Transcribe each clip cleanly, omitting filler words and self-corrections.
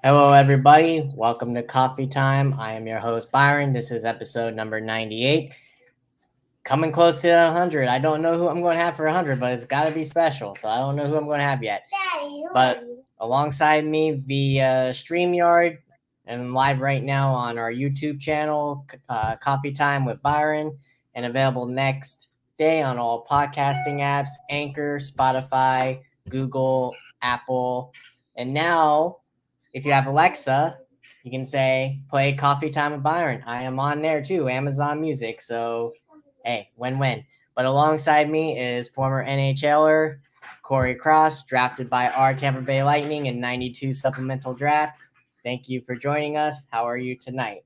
Hello, everybody. Welcome to Coffee Time. I am your host, Byron. This is episode number 98. Coming close to 100. I don't know who I'm going to have for 100, but it's got to be special. So I don't know who I'm going to have yet. But alongside me via StreamYard and live right now on our YouTube channel, Coffee Time with Byron, and available next day on all podcasting apps, Anchor, Spotify, Google, Apple, and now if you have Alexa, you can say, play Coffee Time with Byron. I am on there too, Amazon Music. So, hey, win-win. But alongside me is former NHLer Cory Cross, drafted by our Tampa Bay Lightning in 92 supplemental draft. Thank you for joining us. How are you tonight?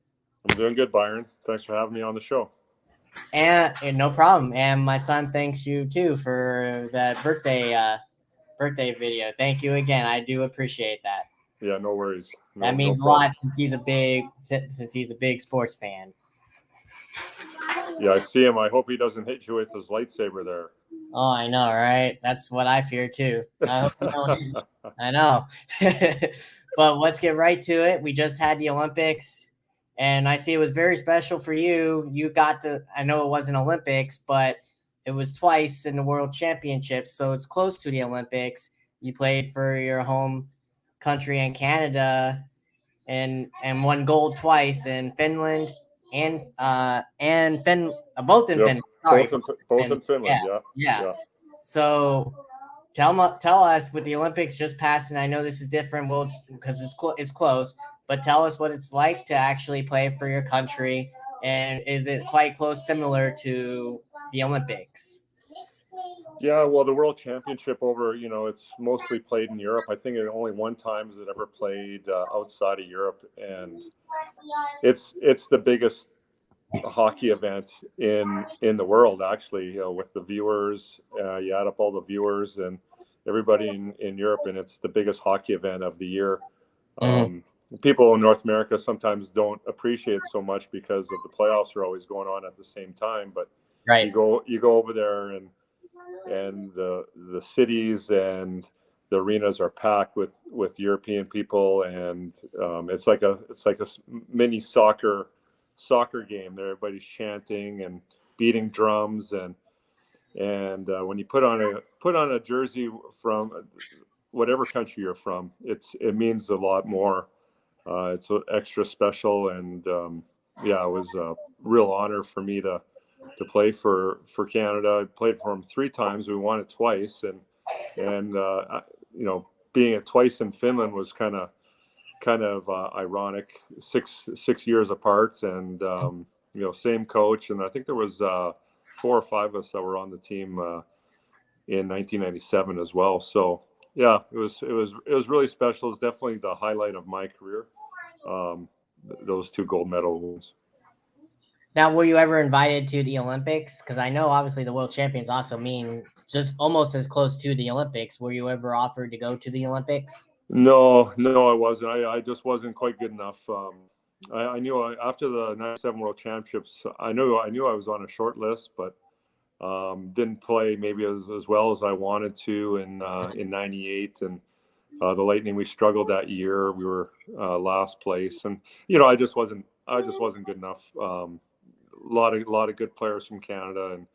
I'm doing good, Byron. Thanks for having me on the show. And no problem. And my son thanks you too for that birthday video. Thank you again. I do appreciate that. Yeah, no worries. That means a lot since he's a big sports fan. Yeah, I see him. I hope he doesn't hit you with his lightsaber there. Oh, I know, right? That's what I fear too. I hope you don't. I know. But let's get right to it. We just had the Olympics, and I see it was very special for you. You got to. I know it wasn't Olympics, but it was twice in the World Championships, so it's close to the Olympics. You played for your home country in Canada, and won gold twice in Finland and both in Finland. Sorry, both in Finland. Yeah. So tell us with the Olympics just passing. I know this is different, well, because it's close. But tell us what it's like to actually play for your country, and is it quite close, similar to the Olympics? Yeah, well, the World Championship it's mostly played in Europe. I think only one time has it ever played outside of Europe, and it's the biggest hockey event in the world, actually. With the viewers, you add up all the viewers and everybody in Europe, and it's the biggest hockey event of the year. People in North America sometimes don't appreciate it so much because of the playoffs are always going on at the same time. But right, you go over there and the cities and the arenas are packed with European people, and it's like a mini soccer game. Everybody's chanting and beating drums, and when you put on a jersey from whatever country you're from, it means a lot more. It's extra special, and it was a real honor for me to play for Canada. I played for them 3 times. We won it twice, and being it twice in Finland was kind of ironic. Six years apart, and same coach, and I think there was 4 or 5 of us that were on the team in 1997 as well. So yeah, it was really special. It's definitely the highlight of my career. Those 2 gold medal wins. Now, were you ever invited to the Olympics? Because I know obviously the World Champions also mean just almost as close to the Olympics. Were you ever offered to go to the Olympics? No, I wasn't. I just wasn't quite good enough. I knew after the 97 World Championships, I knew I was on a short list, but didn't play maybe as well as I wanted to in 98. And the Lightning, we struggled that year. We were last place, and I just wasn't good enough. A lot of good players from Canada, and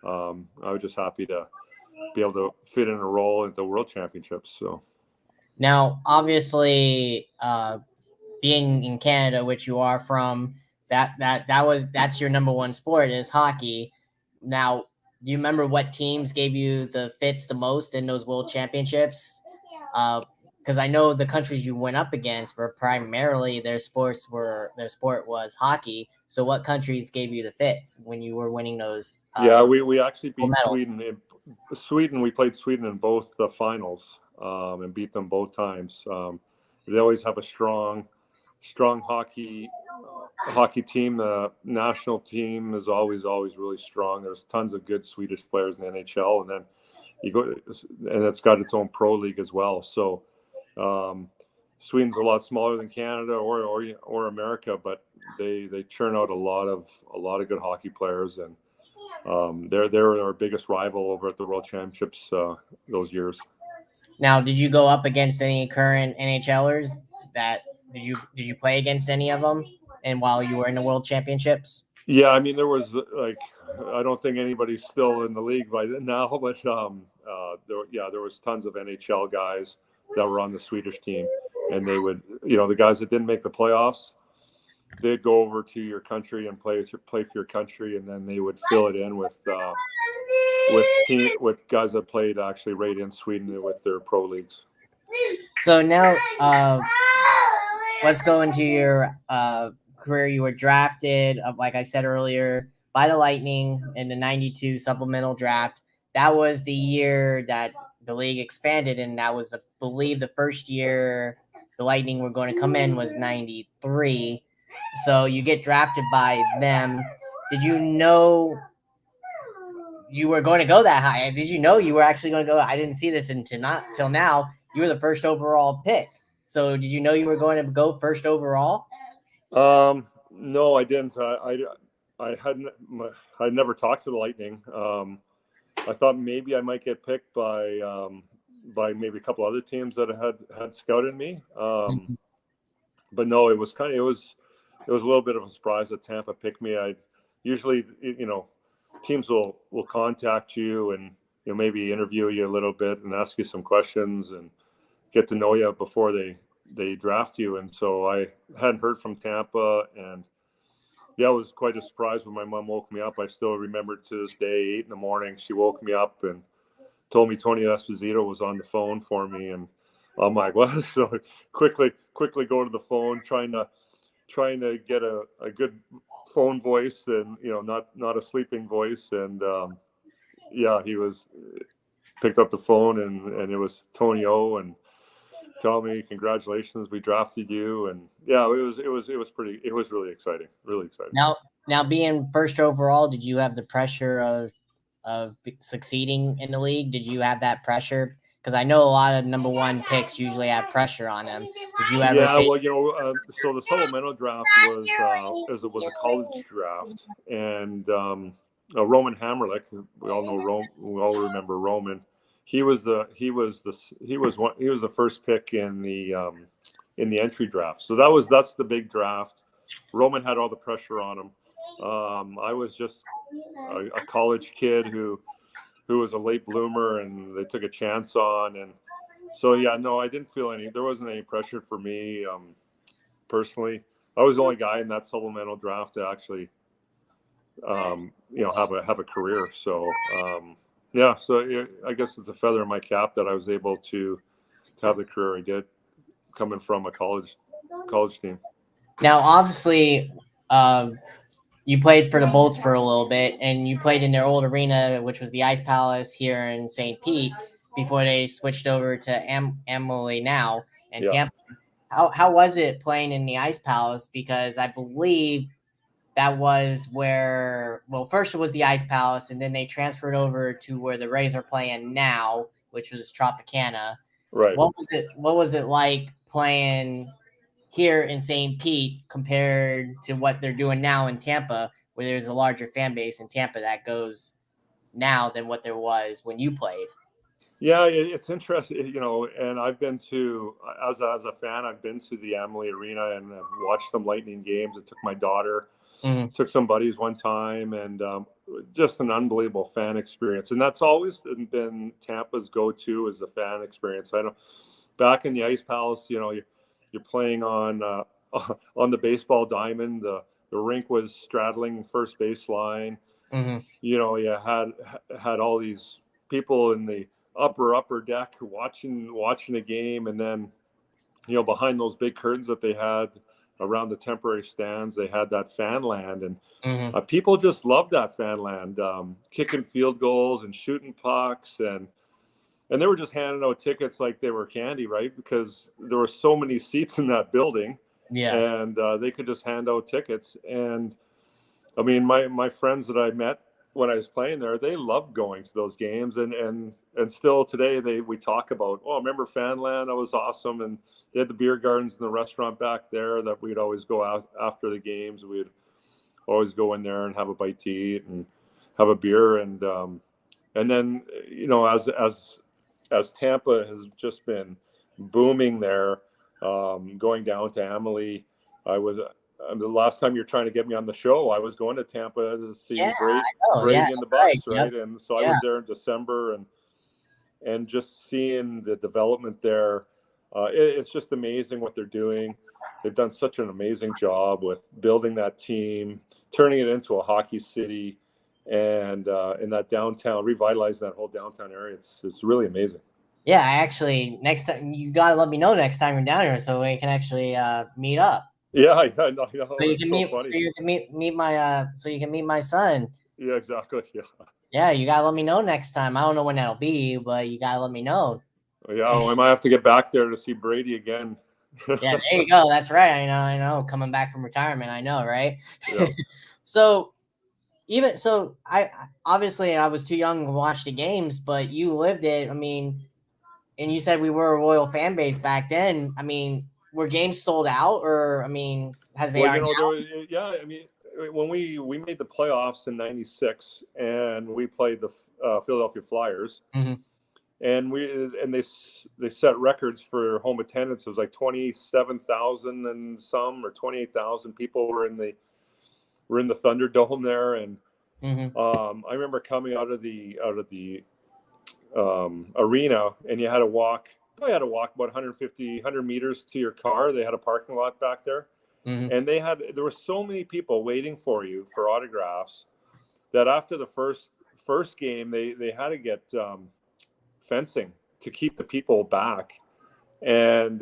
I was just happy to be able to fit in a role at the World Championships. So now, obviously, being in Canada, which you are from, that's your number one sport is hockey. Now, do you remember what teams gave you the fits the most in those World Championships? Because I know the countries you went up against were primarily their sport was hockey. So what countries gave you the fits when you were winning those? We actually beat Sweden. We played Sweden in both the finals and beat them both times. They always have a strong hockey team. The national team is always really strong. There's tons of good Swedish players in the NHL, and then you go, and it's got its own pro league as well. So Sweden's a lot smaller than Canada or America, but they churn out a lot of good hockey players, and they're our biggest rival over at the World Championships those years. Now, did you go up against any current NHLers that did you play against any of them? And while you were in the World Championships? Yeah, I mean, there was like, I don't think anybody's still in the league by now, but there was tons of NHL guys that were on the Swedish team, and they would, the guys that didn't make the playoffs, they'd go over to your country and play for your country, and then they would fill it in with guys that played actually right in Sweden with their pro leagues. So now, let's go into your career. You were drafted, like I said earlier, by the Lightning in the '92 supplemental draft. That was the year that the league expanded, and that was, believe, the first year the Lightning were going to come in was '93. So you get drafted by them. Did you know you were going to go that high? Did you know you were actually going to go? I didn't see this until now. You were the first overall pick. So did you know you were going to go first overall? No, I didn't. I'd never talked to the Lightning. I thought maybe I might get picked by maybe a couple other teams that had scouted me. But no, it was a little bit of a surprise that Tampa picked me. I usually, teams will contact you and maybe interview you a little bit and ask you some questions and get to know you before they draft you. And so I hadn't heard from Tampa, and yeah, it was quite a surprise when my mom woke me up. I still remember to this day, 8 a.m. she woke me up and told me Tony Esposito was on the phone for me, and I'm like, what? So quickly go to the phone, trying to get a good phone voice, and not a sleeping voice. And he picked up the phone, and it was Tony O, and tell me, congratulations, we drafted you. And yeah, it was really exciting. Now being first overall, did you have the pressure of succeeding in the league? Did you have that pressure? Because I know a lot of number one picks usually have pressure on them. Did you ever? Yeah, well, so the supplemental draft was a college draft, and Roman Hamrlik, we all know we all remember Roman. He was the first pick in the entry draft. So that's the big draft. Roman had all the pressure on him. I was just a college kid who was a late bloomer, and they took a chance on. And so, yeah, no, I didn't feel there wasn't any pressure for me personally. I was the only guy in that supplemental draft to actually, have a career. So, so I guess it's a feather in my cap that I was able to have the career I did, coming from a college team. Now, obviously, you played for the Bolts for a little bit, and you played in their old arena, which was the Ice Palace here in St. Pete, before they switched over to Emily now and Tampa. How was it playing in the Ice Palace? Because I believe that was where, first it was the Ice Palace, and then they transferred over to where the Rays are playing now, which was Tropicana. Right. What was it like playing here in St. Pete compared to what they're doing now in Tampa, where there's a larger fan base in Tampa that goes now than what there was when you played? Yeah, it's interesting, and I've been to, as a fan, I've been to the Amalie Arena and I've watched some Lightning games. I took my daughter, took some buddies one time, and just an unbelievable fan experience. And that's always been Tampa's go-to, is the fan experience. I know back in the Ice Palace, you're playing on the baseball diamond. The rink was straddling first baseline. You had all these people in the upper deck watching the game, and then behind those big curtains that they had around the temporary stands, they had that fan land, and people just loved that fan land, kicking field goals and shooting pucks, and they were just handing out tickets like they were candy, right? Because there were so many seats in that building, and they could just hand out tickets. And I mean, my friends that I met when I was playing there, they loved going to those games, and still today we talk about, remember Fanland? That was awesome. And they had the beer gardens and the restaurant back there that we'd always go out after the games. We'd always go in there and have a bite to eat and have a beer, and then as Tampa has just been booming there, going down to Amalie. I was the last time you're trying to get me on the show, I was going to Tampa to see Brady and the Bucks, right? Yep. And so I was there in December, and just seeing the development there, it's just amazing what they're doing. They've done such an amazing job with building that team, turning it into a hockey city, and in that downtown, revitalizing that whole downtown area. It's really amazing. Yeah, I actually, next time you gotta let me know next time you're down here so we can actually meet up. Yeah, I know. So you can meet my son. Yeah, exactly. Yeah. Yeah, you gotta let me know next time. I don't know when that'll be, but you gotta let me know. Yeah, well, I might have to get back there to see Brady again. Yeah, there you go. That's right. I know. Coming back from retirement, I know, right? Yeah. So I obviously I was too young to watch the games, but you lived it. I mean, and you said we were a loyal fan base back then. I mean, were games sold out, or I mean, has they? Well, I mean, when we made the playoffs in '96 and we played the Philadelphia Flyers. Mm-hmm. And they set records for home attendance. It was like 27,000 and some, or 28,000 people were in the Thunderdome there. And I remember coming out of the arena, and you had to walk about 100 meters to your car. They had a parking lot back there, and there were so many people waiting for you for autographs that after the first game, they had to get fencing to keep the people back. And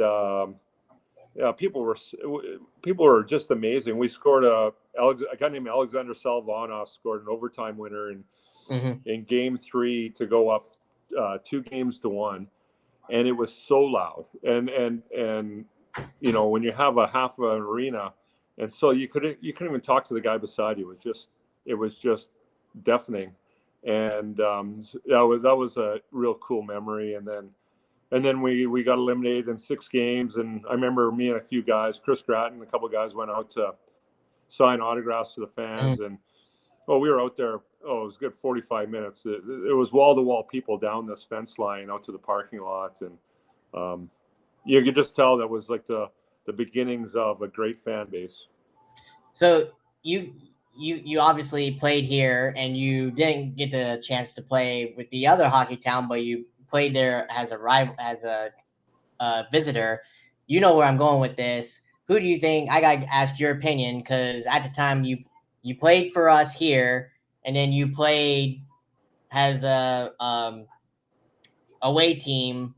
people were just amazing. We scored a guy named Alexander Salvanov scored an overtime winner in game 3 to go up 2-1, and it was so loud. And when you have a half of an arena, and so you couldn't even talk to the guy beside you. It was just deafening. And that was a real cool memory. And then we got eliminated in 6 games. And I remember me and a few guys, Chris Gratton, a couple of guys went out to sign autographs to the fans. And we were out there. It was a good 45 minutes. It was wall-to-wall people down this fence line out to the parking lot. And you could just tell that was like the beginnings of a great fan base. So you obviously played here, and you didn't get the chance to play with the other hockey town, but you played there as a visitor. You know where I'm going with this. Who do you think? I got to ask your opinion, because at the time you played for us here, and then you played as a away team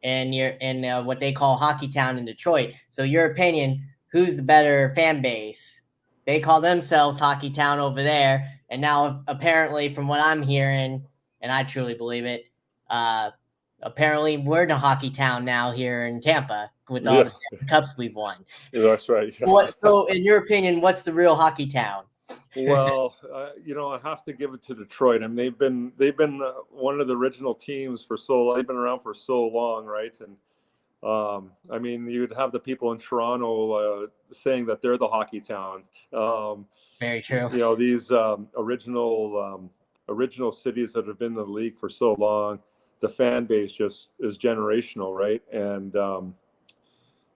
in what they call Hockey Town in Detroit. So your opinion, who's the better fan base? They call themselves Hockey Town over there, and now apparently, from what I'm hearing, and I truly believe it, apparently we're the Hockey Town now here in Tampa with all the cups we've won. Yeah, that's right. Yeah. So, in your opinion, what's the real Hockey Town? Well, I have to give it to Detroit. I mean, they've been one of the original teams for so long. They've been around for so long, right? And I mean, you'd have the people in Toronto saying that they're the Hockey Town. Very true. These original cities that have been in the league for so long, the fan base just is generational, right? And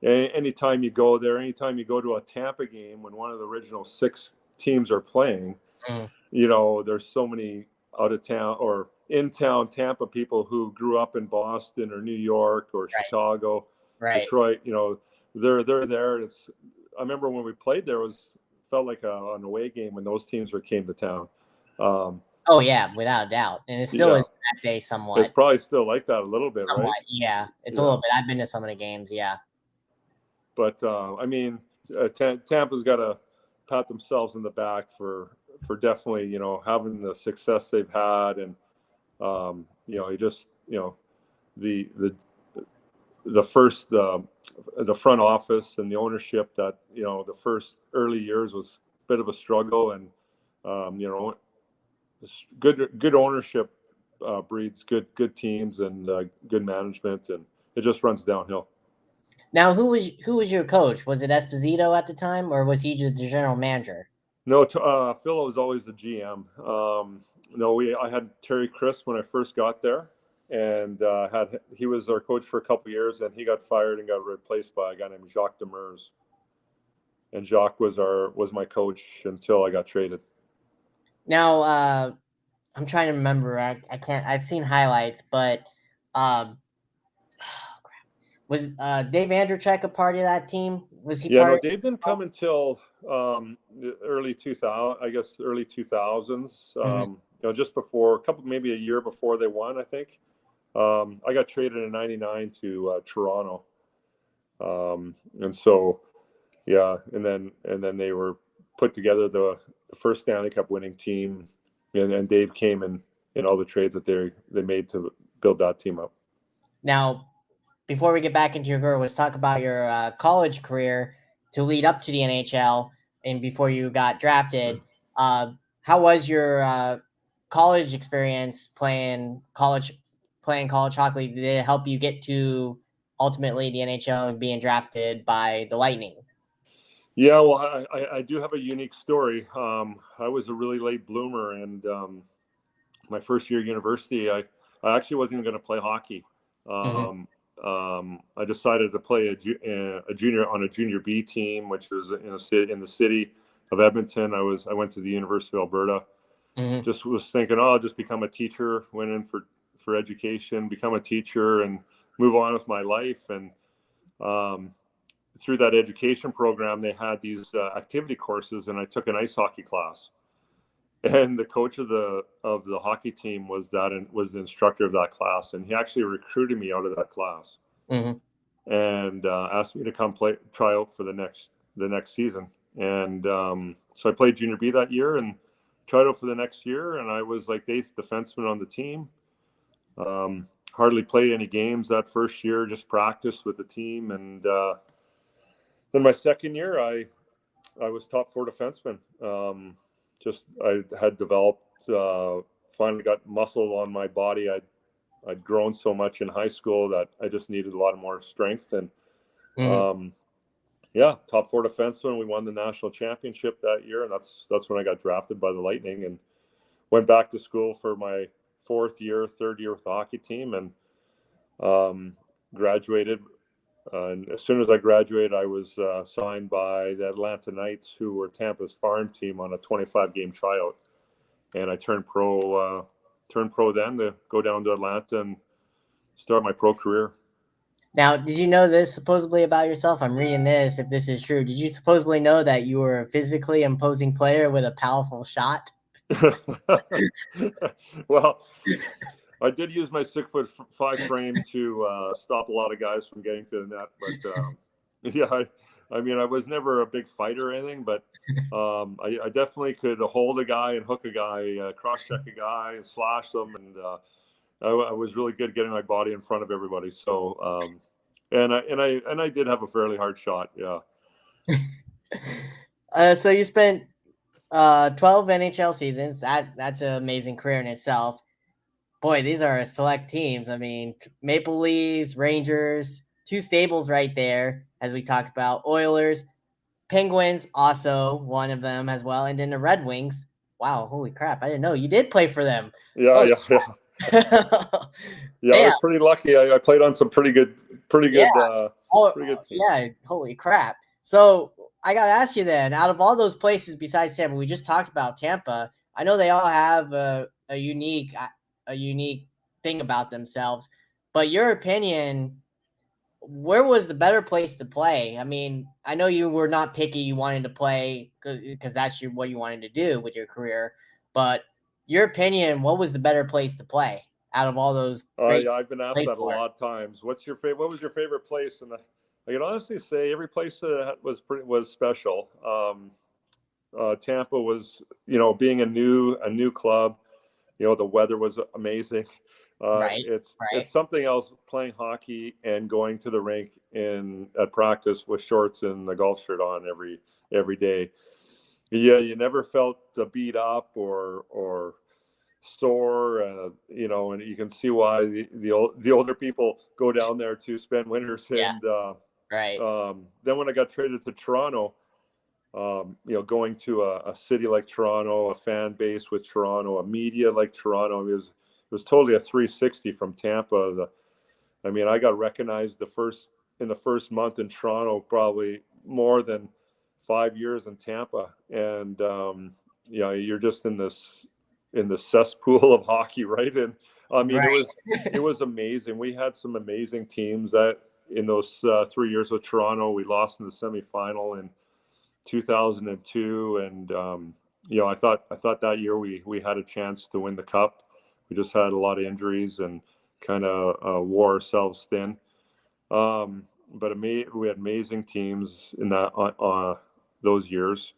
anytime you go there, anytime you go to a Tampa game when one of the original 6 teams are playing, there's so many out of town or in town Tampa people who grew up in Boston or New York or Chicago, Detroit. They're there. I remember when we played there, felt like an away game when those teams came to town. Oh yeah, without a doubt, and it still is that day somewhat. It's probably still like that a little bit, somewhat, right? Yeah, it's a little bit. I've been to some of the games, yeah. But I mean, Tampa's got to pat themselves in the back for definitely having the success they've had, and the front office and the ownership that the first early years was a bit of a struggle, and good ownership breeds good teams and good management, and it just runs downhill. Now, who was your coach? Was it Esposito at the time, or was he just the general manager? No, Phil was always the GM. I had Terry Chris when I first got there, and he was our coach for a couple of years, and he got fired and got replaced by a guy named Jacques Demers. And Jacques was my coach until I got traded. Now, I'm trying to remember. I can't. I've seen highlights, but was Dave Andrzejczyk a part of that team? Was he? Yeah, no, Dave didn't come until early 2000. I guess early 2000s. Just before, maybe a year before they won, I think. I got traded in '99 to Toronto, and so yeah, and then they were put together the first Stanley Cup winning team, and Dave came in all the trades that they made to build that team up. Now, before we get back into your career, let's talk about your college career to lead up to the NHL and before you got drafted. How was your college experience playing college hockey? Did it help you get to ultimately the NHL and being drafted by the Lightning? Yeah, well, I do have a unique story. I was a really late bloomer, and my first year at university, I actually wasn't even going to play hockey. I decided to play a junior on a junior B team, which was in the city of Edmonton. I went to the University of Alberta. Just was thinking, I'll just become a teacher. Went in for education, become a teacher, and move on with my life. And through that education program, they had these activity courses, and I took an ice hockey class. And the coach of the hockey team was the instructor of that class, and he actually recruited me out of that class, and asked me to come try out for the next season. And so I played junior B that year and tried out for the next year, and I was like the eighth defenseman on the team. Hardly played any games that first year, just practiced with the team, and then my second year, I was top four defenseman. I had developed, finally got muscle on my body. I'd grown so much in high school that I just needed a lot more strength. And top four defenseman. We won the national championship that year, and that's when I got drafted by the Lightning and went back to school for my third year with the hockey team, and graduated. And as soon as I graduated, I was signed by the Atlanta Knights, who were Tampa's farm team, on a 25-game tryout. And I turned pro then to go down to Atlanta and start my pro career. Now, did you know this supposedly about yourself? I'm reading this, if this is true. Did you supposedly know that you were a physically imposing player with a powerful shot? Well, I did use my 6'5" frame to stop a lot of guys from getting to the net. But I was never a big fighter or anything, but I definitely could hold a guy and hook a guy, cross-check a guy and slash them. And I was really good getting my body in front of everybody. So, and I did have a fairly hard shot. Yeah. So you spent 12 NHL seasons. That's an amazing career in itself. Boy, these are select teams. I mean, Maple Leafs, Rangers, two stables right there, as we talked about. Oilers, Penguins, also one of them as well. And then the Red Wings. Wow, holy crap. I didn't know you did play for them. Yeah. Yeah, I was pretty lucky. I played on some pretty good teams. Yeah, holy crap. So I got to ask you then, out of all those places besides Tampa, we just talked about Tampa. I know they all have a unique thing about themselves, but your opinion, where was the better place to play? I mean, I know you were not picky. You wanted to play because that's what you wanted to do with your career, but your opinion, what was the better place to play out of all those? I've been asked that a lot of times. What was your favorite place? And I can honestly say every place was special. Tampa was, being a new club, the weather was amazing. It's something else playing hockey and going to the rink at practice with shorts and a golf shirt on every day. Yeah, you never felt beat up or sore, and you can see why the older people go down there to spend winters. And then when I got traded to Toronto, going to a city like Toronto, a fan base with Toronto, a media like Toronto, it was totally a 360 from Tampa. I mean, I got recognized in the first month in Toronto, probably more than 5 years in Tampa, and you're just in this cesspool of hockey, right? And I mean, Right. it was amazing. We had some amazing teams that in those 3 years with Toronto. We lost in the semifinal in 2002, and I thought that year we had a chance to win the cup. We just had a lot of injuries and kind of wore ourselves thin. But we had amazing teams in that those years.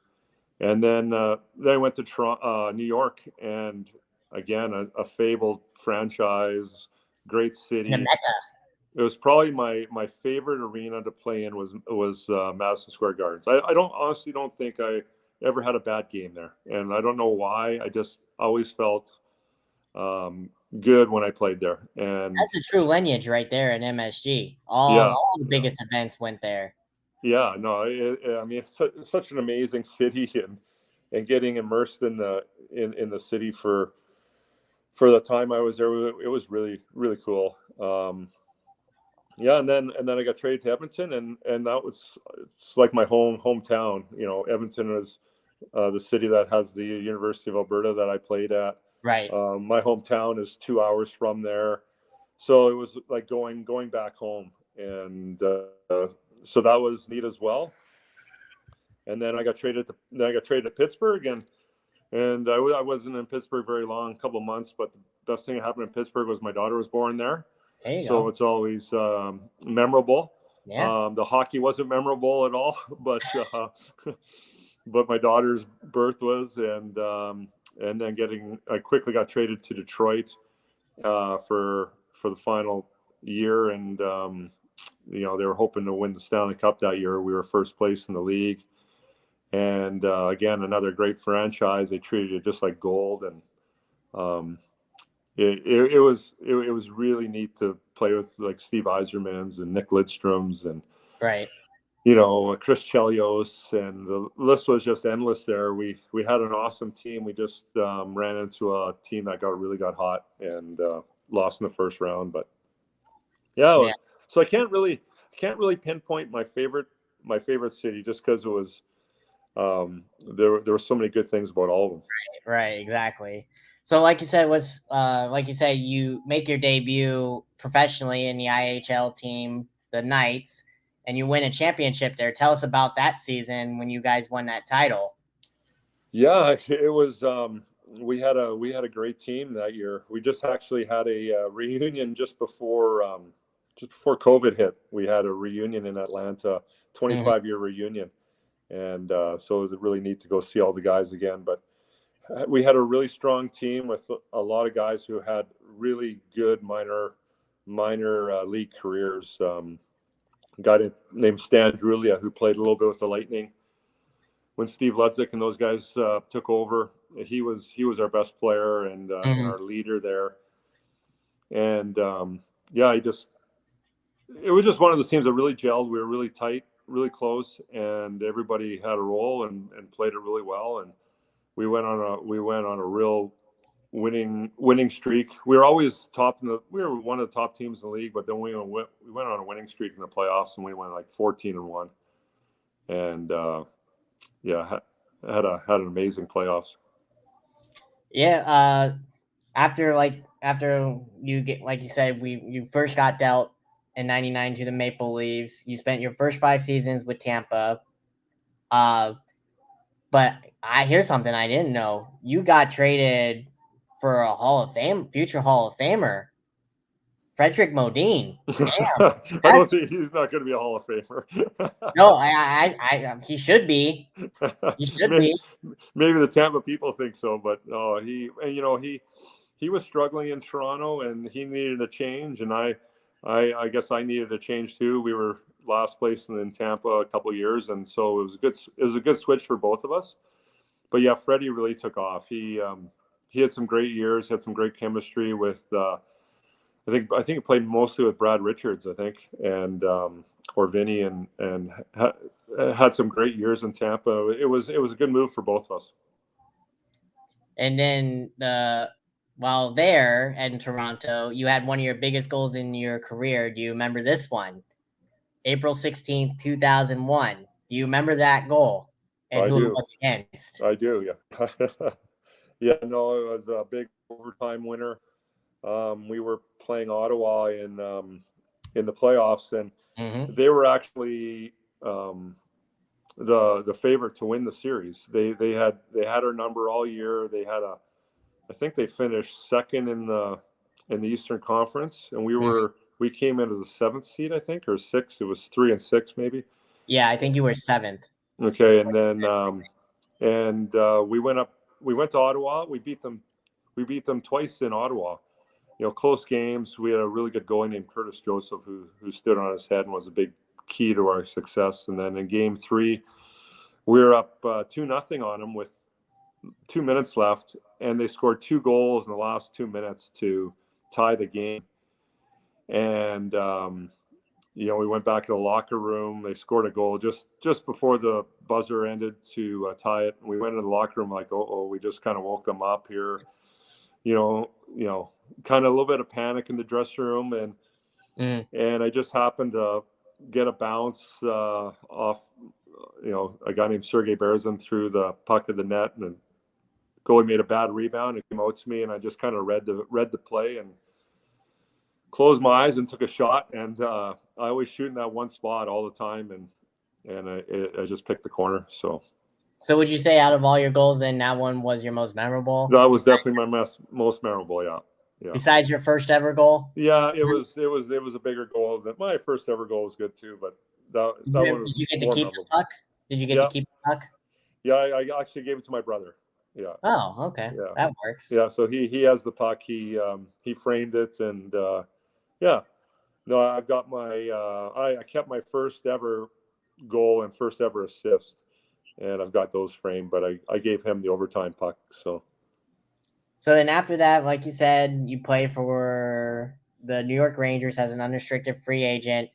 And then I went to New York, and again, a fabled franchise, great city. It was probably my favorite arena to play in was Madison Square Gardens. I honestly don't think I ever had a bad game there, and I don't know why. I just always felt good when I played there. And that's a true lineage right there in MSG. All the biggest events went there. Yeah, no, I mean, it's such an amazing city, and getting immersed in the city for the time I was there, it was really, really cool. And then I got traded to Edmonton, and it's like my hometown. Edmonton is the city that has the University of Alberta that I played at. Right. My hometown is 2 hours from there, so it was like going back home, and so that was neat as well. And then I got traded to Pittsburgh, and I wasn't in Pittsburgh very long, a couple of months, but the best thing that happened in Pittsburgh was my daughter was born there. So it's always memorable. Yeah. The hockey wasn't memorable at all, but but my daughter's birth was, and then I quickly got traded to Detroit for the final year, and they were hoping to win the Stanley Cup that year. We were first place in the league, and again, another great franchise. They treated it just like gold, and it was really neat to play with like Steve Yzermans and Nick Lidstrom's and right. Chris Chelios, and the list was just endless there. We had an awesome team. We just ran into a team that really got hot and lost in the first round. But so I can't really pinpoint my favorite city, just because it was there were so many good things about all of them. Right, exactly. So like you said, you make your debut professionally in the IHL team, the Knights, and you win a championship there. Tell us about that season when you guys won that title. Yeah, it was we had a great team that year. We just actually had a reunion just before COVID hit. We had a reunion in Atlanta, 25-year reunion. And so it was really neat to go see all the guys again. But we had a really strong team with a lot of guys who had really good minor league careers. A guy named Stan Drulia, who played a little bit with the Lightning when Steve Ludzik and those guys took over. He was our best player and our leader there. And it was just one of those teams that really gelled. We were really tight, really close, and everybody had a role and played it really well. And we went on a real winning streak. We were always we were one of the top teams in the league, but then we went on a winning streak in the playoffs, and we went like 14-1, and had an amazing playoffs. Yeah, after you get, like you said, you first got dealt in '99 to the Maple Leafs. You spent your first 5 seasons with Tampa. But here's something I didn't know. You got traded for a future Hall of Famer, Frederick Modine. I don't think he's not going to be a Hall of Famer. No, he should be. He should be. Maybe the Tampa people think so, but no, he was struggling in Toronto, and he needed a change, and I guess I needed a change too. We were last place in Tampa a couple of years, and so it was a good switch for both of us. But yeah, Freddie really took off. He had some great years, had some great chemistry with. I think he played mostly with Brad Richards, I think, and or Vinny, and had some great years in Tampa. It was a good move for both of us. And then while there in Toronto, you had one of your biggest goals in your career. Do you remember this one? April 16th, 2001. Do you remember that goal and I who it do. was against? I do. Yeah. Yeah. No, it was a big overtime winner. We were playing Ottawa in the playoffs, and they were actually the favorite to win the series. They had our number all year. I think they finished second in the Eastern Conference, and we came in as the 7th seed, I think, or 6th. It was 3 and 6 maybe. Yeah, I think you were 7th. Okay, and then we went to Ottawa. We beat them twice in Ottawa. Close games. We had a really good goalie named Curtis Joseph who stood on his head and was a big key to our success. And then in game 3, we were up 2-0 on them with 2 minutes left, and they scored 2 goals in the last 2 minutes to tie the game. And we went back to the locker room. They scored a goal just before the buzzer ended to tie it. We went into the locker room like, oh, we just kind of woke them up here. Kind of a little bit of panic in the dressing room, and I just happened to get a bounce off, a guy named Sergei Berezin threw the puck at the net, and the goalie made a bad rebound. It came out to me, and I just kind of read the play and closed my eyes and took a shot. And I always shoot in that one spot all the time, and I just picked the corner. So would you say out of all your goals, then that one was your most memorable? That was definitely my most memorable. Yeah. Besides your first ever goal? Yeah, it was a bigger goal. My first ever goal was good too, but that one was. Did you get to more keep memorable. the puck? Did you get to keep the puck? Yeah, I actually gave it to my brother. Yeah. Oh, okay. Yeah. That works. Yeah, so he has the puck. He framed it, and yeah. No, I've got my I kept my first ever goal and first ever assist, and I've got those framed. But I gave him the overtime puck. So then after that, like you said, you play for the New York Rangers as an unrestricted free agent.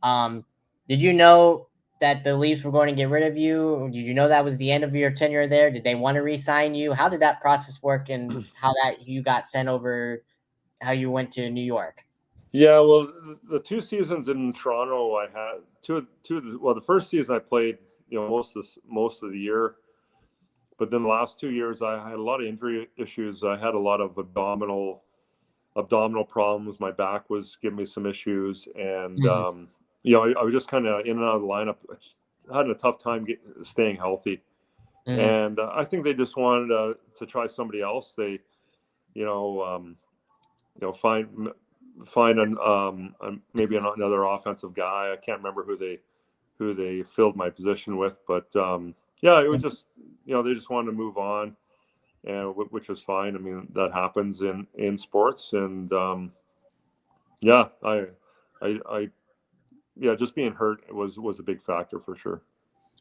Did you know that the Leafs were going to get rid of you? Did you know that was the end of your tenure there? Did they want to re-sign you? How did that process work, and how that you got sent over, how you went to New York? Yeah, well, the 2 seasons in Toronto, I had the first season I played, most of the year, but then the last 2 years I had a lot of injury issues. I had a lot of abdominal problems. My back was giving me some issues, and I was just kind of in and out of the lineup. I had a tough time staying healthy, and I think they just wanted to try somebody else. They, find maybe another offensive guy. I can't remember who they filled my position with, but it was just they just wanted to move on, and which was fine. I mean, that happens in sports, and just being hurt was a big factor for sure.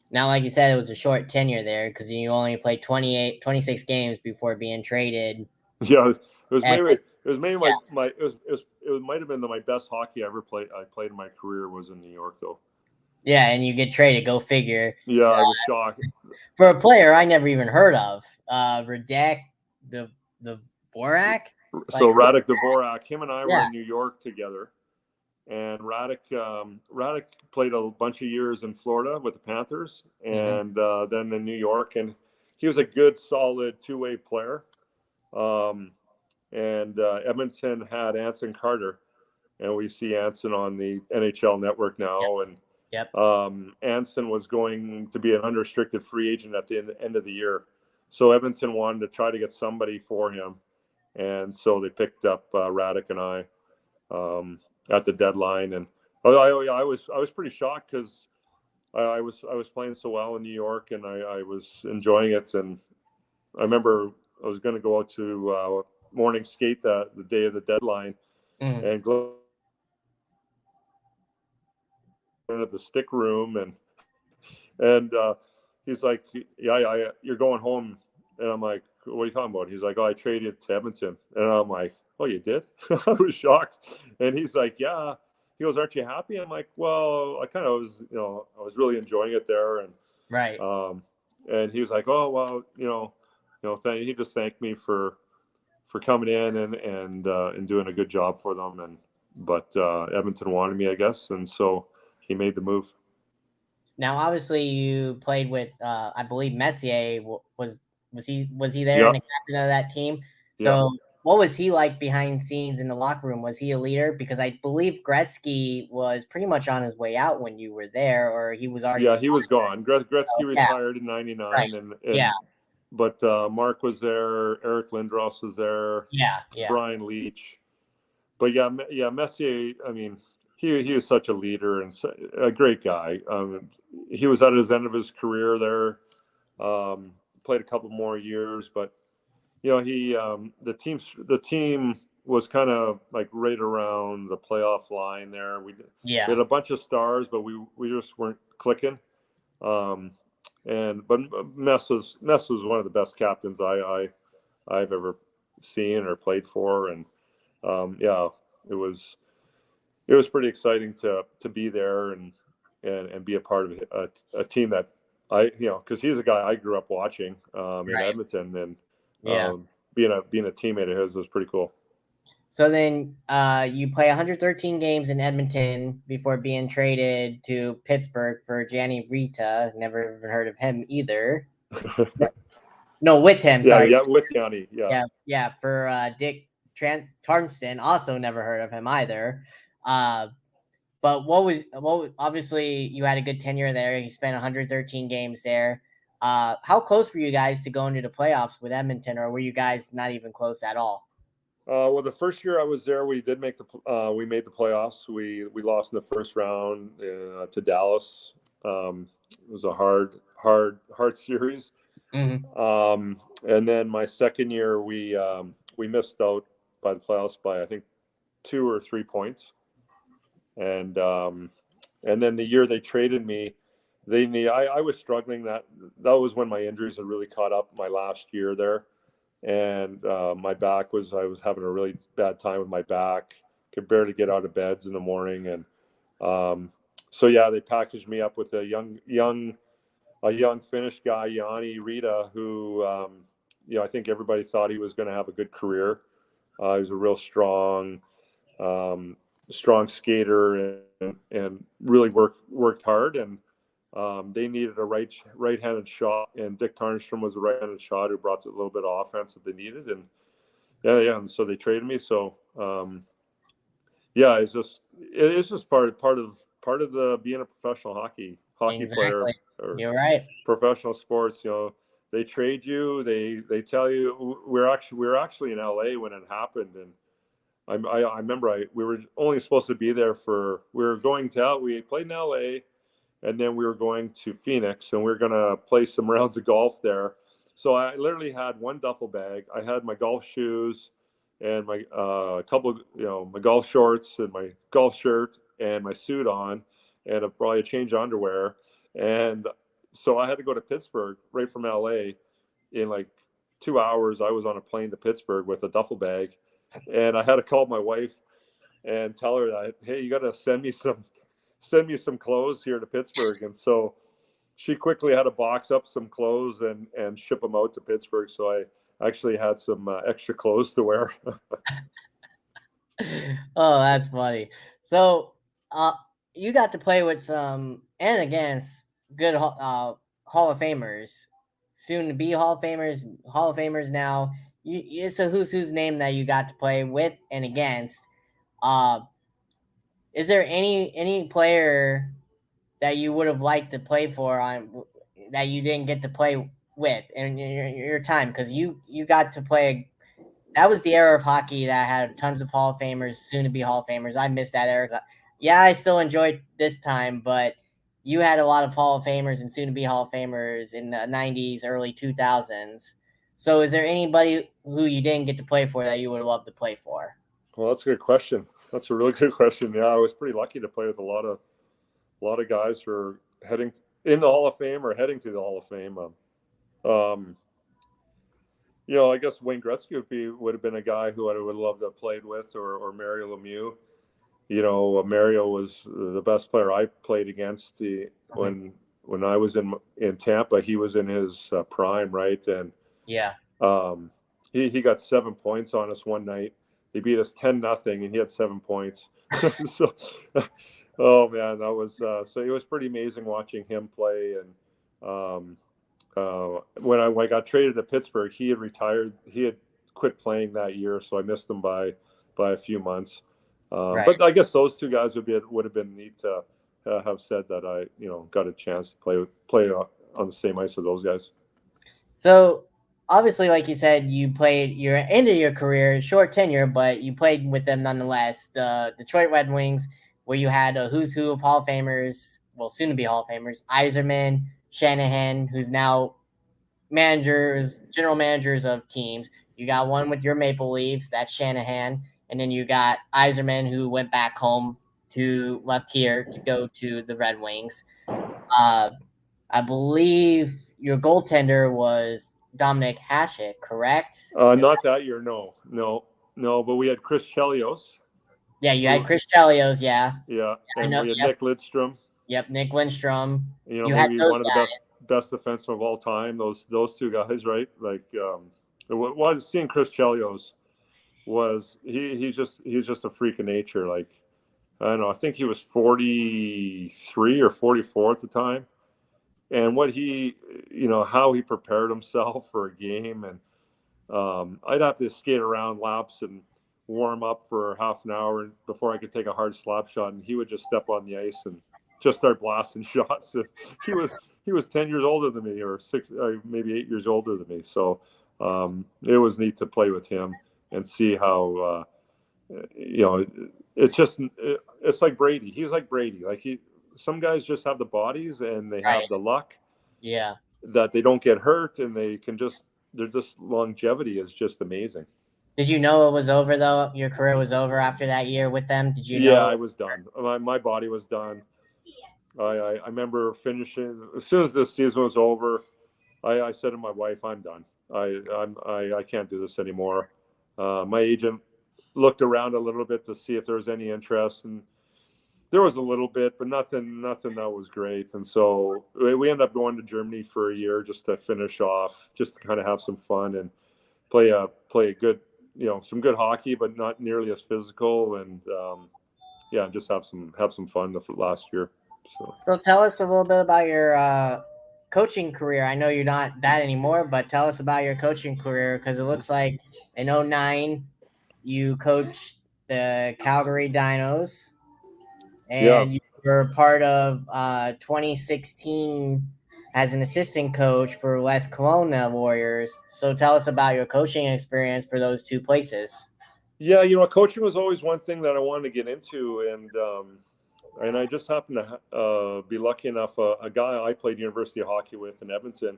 Now, like you said, it was a short tenure there because you only played 26 games before being traded. Yeah, it was maybe it might have been my best hockey I played in my career was in New York, though. Yeah, and you get traded. Go figure. Yeah, I was shocked. For a player I never even heard of, Radek the Dvorak. So Radek Dvorak, him and I were in New York together, and Radek played a bunch of years in Florida with the Panthers, and then in New York, and he was a good, solid 2-way player. And Edmonton had Anson Carter, and we see Anson on the NHL Network now. And Anson was going to be an unrestricted free agent at the end of the year, so Edmonton wanted to try to get somebody for him, and so they picked up Radek and I at the deadline. And I was pretty shocked because I was playing so well in New York, and I was enjoying it. And I remember I was going to go out to morning skate the day of the deadline, and go into the stick room, and he's like, yeah, you're going home. And I'm like, what are you talking about? He's like, oh, I traded to Edmonton. And I'm like, oh, you did? I was shocked. And he's like, yeah. He goes, aren't you happy? I'm like, well, I kind of was, I was really enjoying it there. And right. And he was like, oh, well, he just thanked me for coming in and doing a good job for them. But Edmonton wanted me, I guess, and so he made the move. Now, obviously, you played with, I believe Messier was he there Yeah, and the captain of that team? yeah, So, what was he like behind scenes in the locker room? Was he a leader? Because I believe Gretzky was pretty much on his way out when you were there, or he was already yeah. retired. He was gone. Gretzky So, yeah, retired in right. '99, Yeah, but Mark was there. Eric Lindros was there. yeah, yeah, Brian Leach. But yeah, Messier. I mean, he was such a leader and a great guy. He was at his end of his career there. Played a couple more years, but he the team was kind of like right around the playoff line there. We yeah. had a bunch of stars, but we just weren't clicking. Um, but Mess was one of the best captains I've ever seen or played for, and yeah, it was pretty exciting to be there and be a part of a team that because he's a guy I grew up watching in Right. Edmonton, and Yeah. being a teammate of his was pretty cool. So then you play 113 games in Edmonton before being traded to Pittsburgh for Gianni Rita. Never even heard of him either. No, with him. Sorry. Yeah, with Yanni, yeah. Yeah. For Dick Tarnston, also never heard of him either. But obviously you had a good tenure there. You spent 113 games there. How close were you guys to going to the playoffs with Edmonton, or were you guys not even close at all? Well, the first year I was there, we did make we made the playoffs. We lost in the first round to Dallas. It was a hard series. Mm-hmm. And then my second year, we missed out by the playoffs by I think 2 or 3 points. And then the year they traded me, I was struggling. That was when my injuries had really caught up. My last year there, and my back I was having a really bad time with my back. Could barely get out of beds in the morning, and so yeah, they packaged me up with a young Finnish guy, Yanni Rita, who I think everybody thought he was going to have a good career. He was a real strong skater and really worked hard, and they needed a right-handed shot, and Dick Tarnstrom was a right-handed shot who brought a little bit of offense that they needed, and and so they traded me. So it's just part of the being a professional hockey player Exactly. or You're right. professional sports. They trade you. They tell you we're actually in LA when it happened, and I remember we were only supposed to be there we played in LA, and then we were going to Phoenix, and we were going to play some rounds of golf there. So I literally had one duffel bag. I had my golf shoes and my couple, my golf shorts and my golf shirt and my suit on, and probably a change of underwear. And so I had to go to Pittsburgh right from LA. In like 2 hours, I was on a plane to Pittsburgh with a duffel bag, and I had to call my wife and tell her that, hey, you got to send me some clothes here to Pittsburgh. And so she quickly had to box up some clothes and ship them out to Pittsburgh. So I actually had some extra clothes to wear. Oh, that's funny. So, you got to play with some and against good Hall of Famers, soon to be Hall of Famers now. It's a who's name that you got to play with and against. Uh, is there any player that you would have liked to play for on that you didn't get to play with in your time? Because you got to play. That was the era of hockey that had tons of Hall of Famers, soon to be Hall of Famers. I missed that era. Yeah, I still enjoyed this time, but you had a lot of Hall of Famers and soon to be Hall of Famers in the 90s, early 2000s. So is there anybody who you didn't get to play for that you would love to play for? Well, that's a good question. That's a really good question. Yeah, I was pretty lucky to play with a lot of guys who are heading in the Hall of Fame or heading to the Hall of Fame. I guess Wayne Gretzky would have been a guy who I would love to have played with, or Mario Lemieux. Mario was the best player I played against when I was in Tampa. He was in his prime, right? And yeah, he got 7 points on us one night. They beat us 10-0, and he had 7 points. So, oh man, that was so it was pretty amazing watching him play. And when I got traded to Pittsburgh, he had retired. He had quit playing that year, so I missed him by a few months. Right. But I guess those two guys would have been neat to have said that I got a chance to play on the same ice as those guys. So obviously, like you said, you're into your career, short tenure, but you played with them nonetheless. The Detroit Red Wings, where you had a who's who of Hall of Famers, well, soon to be Hall of Famers, Yzerman, Shanahan, who's now general managers of teams. You got one with your Maple Leafs, that's Shanahan, and then you got Yzerman, who went back home left here to go to the Red Wings. I believe your goaltender was Dominic Hasek, correct? Not that year, no. But we had Chris Chelios. Yeah, you had Chris Chelios, yeah. Yeah, and we had Nick Lidstrom. Yep, Nick Lindstrom. You maybe one of the best defensemen of all time. Those two guys, right? Like, seeing Chris Chelios was he's just a freak of nature. Like, I don't know. I think he was 43 or 44 at the time. And what how he prepared himself for a game. And I'd have to skate around laps and warm up for half an hour before I could take a hard slap shot. And he would just step on the ice and just start blasting shots. And he was 10 years older than me, or maybe 8 years older than me. So it was neat to play with him and see how, it's like Brady. He's like Brady. Like some guys just have the bodies and they have the luck. Yeah. That they don't get hurt, and their longevity is just amazing. Did you know it was over though? Your career was over after that year with them? Did you know? Yeah, I was done. My body was done. I remember finishing as soon as the season was over. I said to my wife, "I'm done. I can't do this anymore." My agent looked around a little bit to see if there was any interest, and there was a little bit, but nothing that was great. And so we ended up going to Germany for a year just to finish off, just to kind of have some fun and play a good, some good hockey, but not nearly as physical. And just have some fun the last year. So tell us a little bit about your coaching career. I know you're not that anymore, but tell us about your coaching career, because it looks like in 2009 you coached the Calgary Dinos. And you were part of 2016 as an assistant coach for Les Kelowna Warriors. So tell us about your coaching experience for those two places. Yeah, coaching was always one thing that I wanted to get into, and I just happened to be lucky enough. A guy I played university hockey with in Edmonton,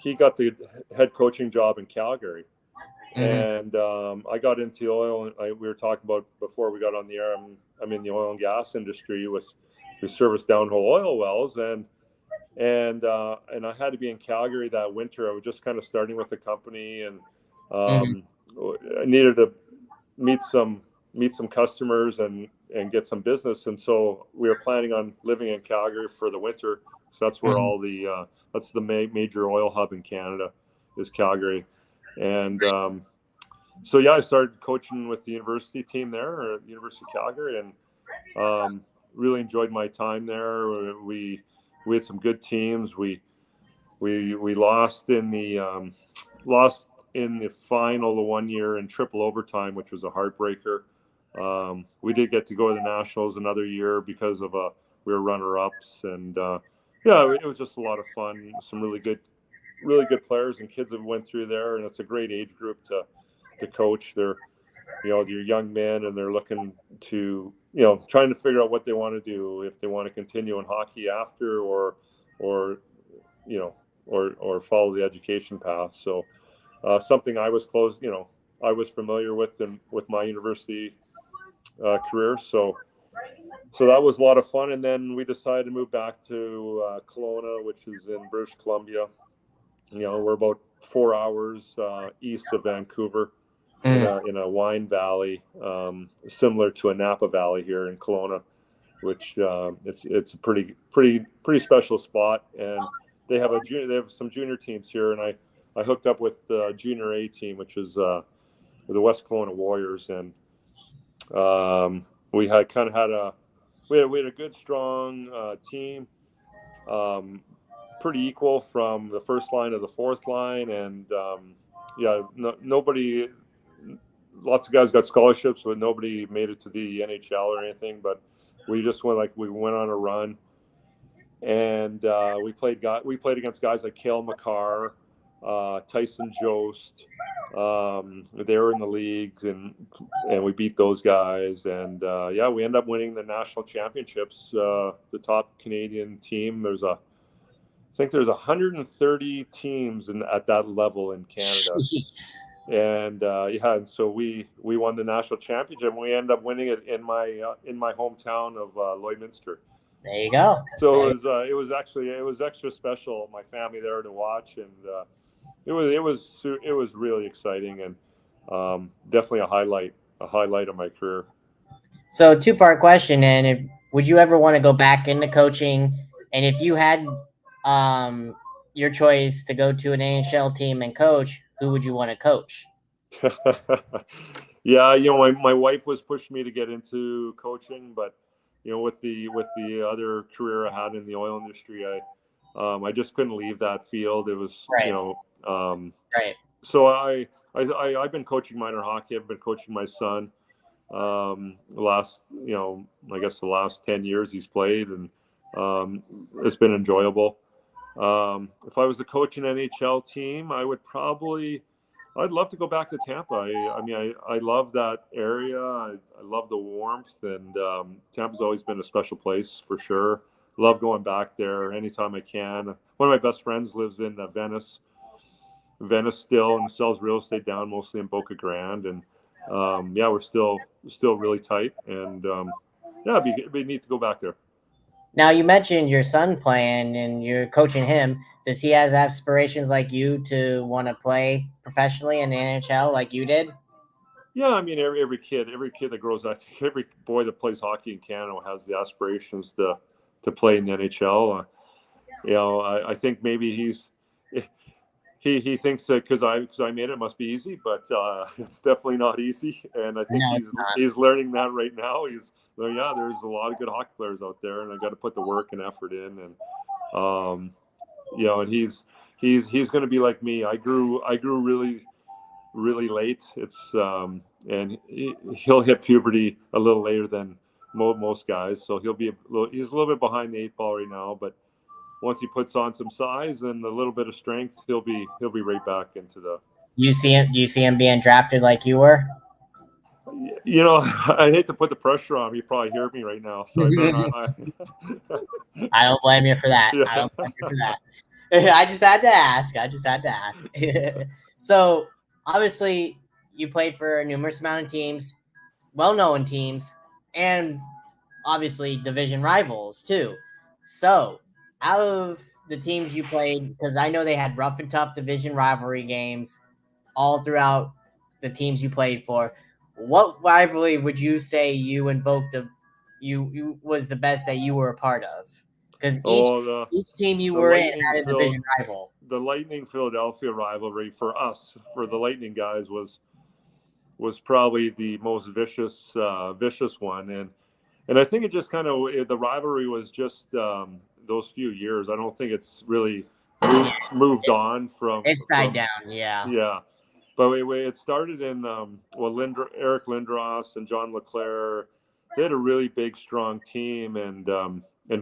he got the head coaching job in Calgary. Mm-hmm. And I got into oil. We were talking about before we got on the air. I'm in the oil and gas industry. We service downhole oil wells, and I had to be in Calgary that winter. I was just kind of starting with the company, and I needed to meet some customers and get some business. And so we were planning on living in Calgary for the winter. So that's where all that's the major oil hub in Canada is Calgary. And I started coaching with the university team there at the University of Calgary, and really enjoyed my time there. We had some good teams. We lost in the final the 1 year in triple overtime, which was a heartbreaker. We did get to go to the Nationals another year because of we were runner-ups, and it was just a lot of fun. Some really good players and kids that went through there, and it's a great age group to coach. They're young men, and they're looking to trying to figure out what they want to do, if they want to continue in hockey after, or follow the education path. So something I was I was familiar with with my university career. So that was a lot of fun. And then we decided to move back to Kelowna, which is in British Columbia. We're about 4 hours east of Vancouver, in a wine valley, similar to a Napa Valley here in Kelowna, which it's a pretty special spot. And they have some junior teams here, and I hooked up with the Junior A team, which is the West Kelowna Warriors, and we had we had a good, strong team, pretty equal from the first line to the fourth line, and nobody. Lots of guys got scholarships, but nobody made it to the NHL or anything. But we just went on a run, and we played against guys like Cale Makar, Tyson Jost. They were in the leagues, and we beat those guys, and we ended up winning the national championships. The top Canadian team. I think there's 130 teams at that level in Canada. Jeez. And and so we won the national championship, and we ended up winning it in my hometown of Lloydminster. There you go. So it was extra special. My family there to watch, and it was really exciting, and definitely a highlight of my career. So, two-part question, and would you ever want to go back into coaching? And if you had your choice to go to an NHL team and coach, who would you want to coach? Yeah, my wife was pushing me to get into coaching, but with the other career I had in the oil industry, I just couldn't leave that field. It was right. So I've been coaching minor hockey. I've been coaching my son. I guess the last 10 years he's played, and it's been enjoyable. If I was to coach an NHL team, I'd love to go back to Tampa. I love that area. I love the warmth, and Tampa's always been a special place for sure. Love going back there anytime I can. One of my best friends lives in Venice still, and sells real estate down mostly in Boca Grande, and we're still really tight, and it'd be neat to go back there. Now, you mentioned your son playing and you're coaching him. Does he have aspirations like you to want to play professionally in the NHL like you did? Yeah, I mean, every kid that grows up, I think every boy that plays hockey in Canada has the aspirations to play in the NHL. I think maybe he thinks that because I made it must be easy, but it's definitely not easy. And I think he's learning that right now. He's learning, there's a lot of good hockey players out there, and I got to put the work and effort in. And and he's going to be like me. I grew really, really late. It's and he'll hit puberty a little later than most guys, so he's a little bit behind the eight ball right now, but once he puts on some size and a little bit of strength, he'll be right back into the. Do you see him being drafted like you were? I hate to put the pressure on him. You probably hear me right now, so I don't blame you for that. Yeah. I don't blame you for that. I just had to ask. So obviously, you played for a numerous amount of teams, well-known teams, and obviously division rivals too. So, out of the teams you played, because I know they had rough and tough division rivalry games all throughout the teams you played for, what rivalry would you say you invoked you was the best that you were a part of? Because each team you were in had a division rival. The Lightning Philadelphia rivalry for the Lightning guys was probably the most vicious one, and I think it just kind of the rivalry was just those few years. I don't think it's really moved on from. It's died down, yeah. Yeah, but it started in Eric Lindros and John LeClaire. They had a really big, strong team, and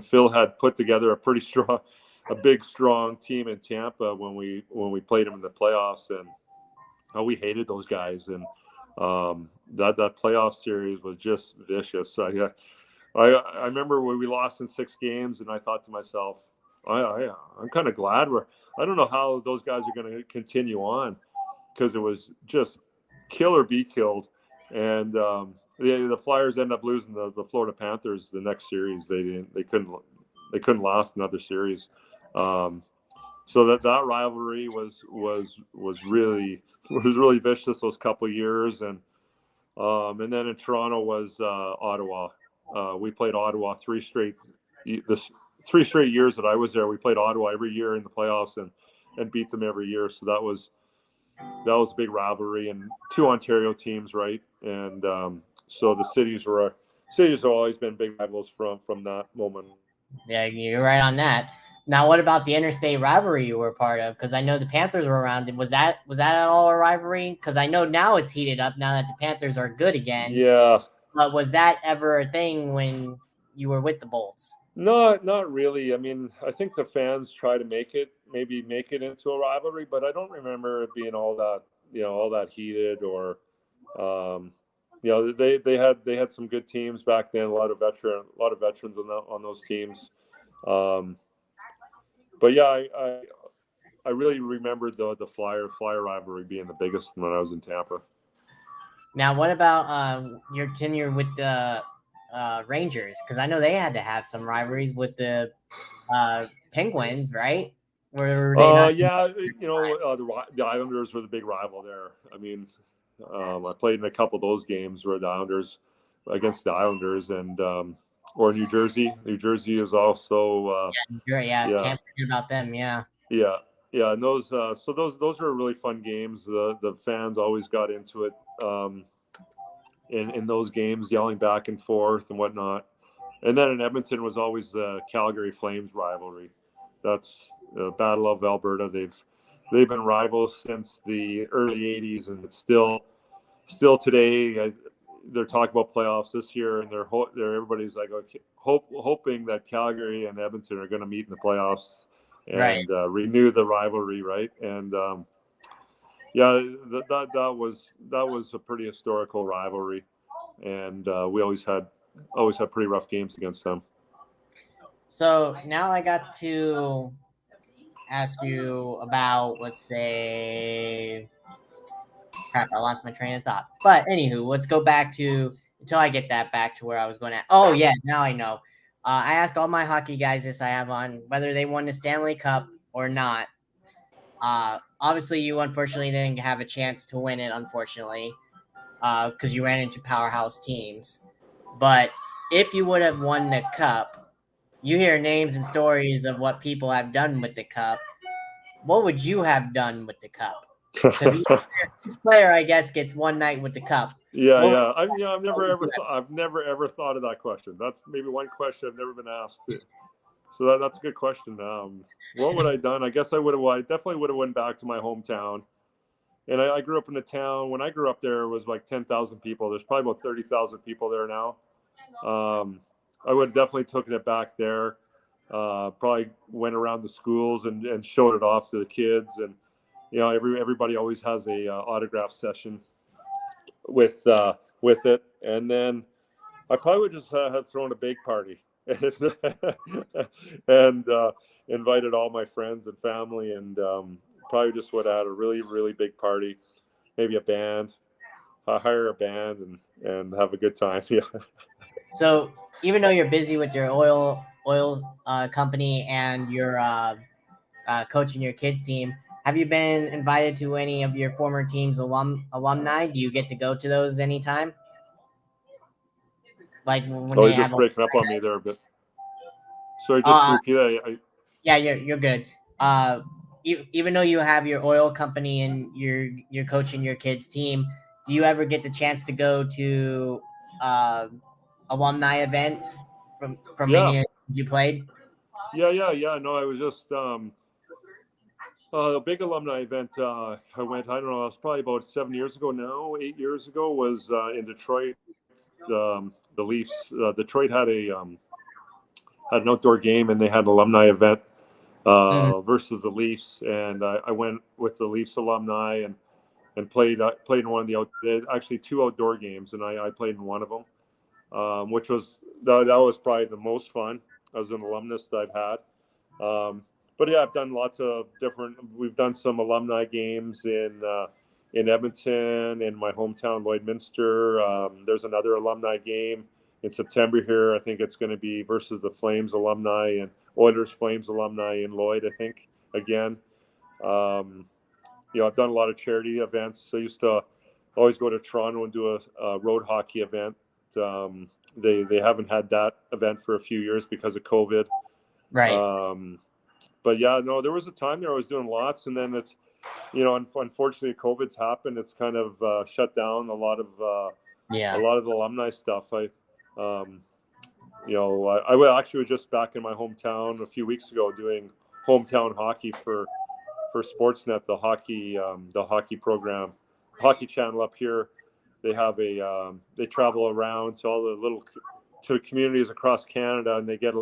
Phil had put together a big, strong team in Tampa when we played them in the playoffs, and we hated those guys, and that playoff series was just vicious. I remember when we lost in 6 games, and I thought to myself, I'm kind of glad I don't know how those guys are going to continue on, because it was just kill or be killed. And the Flyers end up losing the Florida Panthers the next series. They couldn't last another series. So that rivalry was really vicious those couple of years, and then in Toronto was Ottawa. We played Ottawa 3 straight years that I was there. We played Ottawa every year in the playoffs, and and beat them every year. So that was a big rivalry, and two Ontario teams, right? And so the cities have always been big rivals from that moment. Yeah, you're right on that. Now, what about the interstate rivalry you were part of? Because I know the Panthers were around. Was that at all a rivalry? Because I know now it's heated up now that the Panthers are good again. Yeah. But was that ever a thing when you were with the Bolts? No, not really. I mean, I think the fans try to make it into a rivalry, but I don't remember it being all that heated or, they had some good teams back then. A lot of veterans on those teams. But yeah, I really remember the Flyer rivalry being the biggest when I was in Tampa. Now, what about your tenure with the Rangers? Because I know they had to have some rivalries with the Penguins, right? Were they not? Yeah, the Islanders were the big rival there. I mean, I played in a couple of those games where the Islanders against the Islanders, and or New Jersey. New Jersey is also Can't forget about them. Yeah. And those those were really fun games. The fans always got into it in those games, yelling back and forth and whatnot. And then in Edmonton was always the Calgary Flames rivalry. That's the Battle of Alberta. They've been rivals since the early '80s, and it's still today. They're talking about playoffs this year, and everybody's like hoping that Calgary and Edmonton are going to meet in the playoffs and renew the rivalry, right? And that was a pretty historical rivalry, and we always had pretty rough games against them. So now I got to ask you about, let's say, crap, I lost my train of thought. But anywho, let's go back to until I get that back to where I was going at. Oh yeah, now I know. I asked all my hockey guys this I have on whether they won the Stanley Cup or not. Obviously, you unfortunately didn't have a chance to win it, unfortunately, because you ran into powerhouse teams. But if you would have won the cup, you hear names and stories of what people have done with the cup. What would you have done with the cup? Because each player, I guess, gets one night with the cup. I've never ever thought of that question. That's maybe one question I've never been asked. So that's a good question. What would I done? I guess I definitely would have went back to my hometown. And I grew up in a town. When I grew up there, it was like 10,000 people. There's probably about 30,000 people there now. I would have definitely taken it back there. Probably went around the schools and showed it off to the kids. And, everybody always has a autograph session with it. And then I probably would just have thrown a bake party and invited all my friends and family, and probably just would have had a really, really big party, maybe a band, hire a band and have a good time. Yeah. So even though you're busy with your oil company and you're coaching your kids team, have you been invited to any of your former team's alumni? Do you get to go to those anytime? Like when you're just breaking up on me there a bit. Sorry, just repeat that. Yeah, you're good. Even though you have your oil company and you're coaching your kids' team, do you ever get the chance to go to alumni events from any you played? Yeah. No, I was just a big alumni event. I went. I don't know. It was probably about 8 years ago. Was in Detroit. The Leafs. Detroit had an outdoor game, and they had an alumni event versus the Leafs. And I went with the Leafs alumni and played in one of the two outdoor games, and I played in one of them, which was that was probably the most fun as an alumnus that I've had. But yeah, I've done lots of different. We've done some alumni games in Edmonton, in my hometown, Lloydminster. There's another alumni game in September here. I think it's going to be versus the Flames alumni and Oilers Flames alumni in Lloyd, I think, again. I've done a lot of charity events. So I used to always go to Toronto and do a road hockey event. They haven't had that event for a few years because of COVID. Right. yeah, no, there was a time there I was doing lots, and then it's, unfortunately COVID's happened. It's kind of shut down a lot of the alumni stuff. I actually was just back in my hometown a few weeks ago doing hometown hockey for Sportsnet, the hockey program, hockey channel up here. They have they travel around to all the to communities across Canada, and they get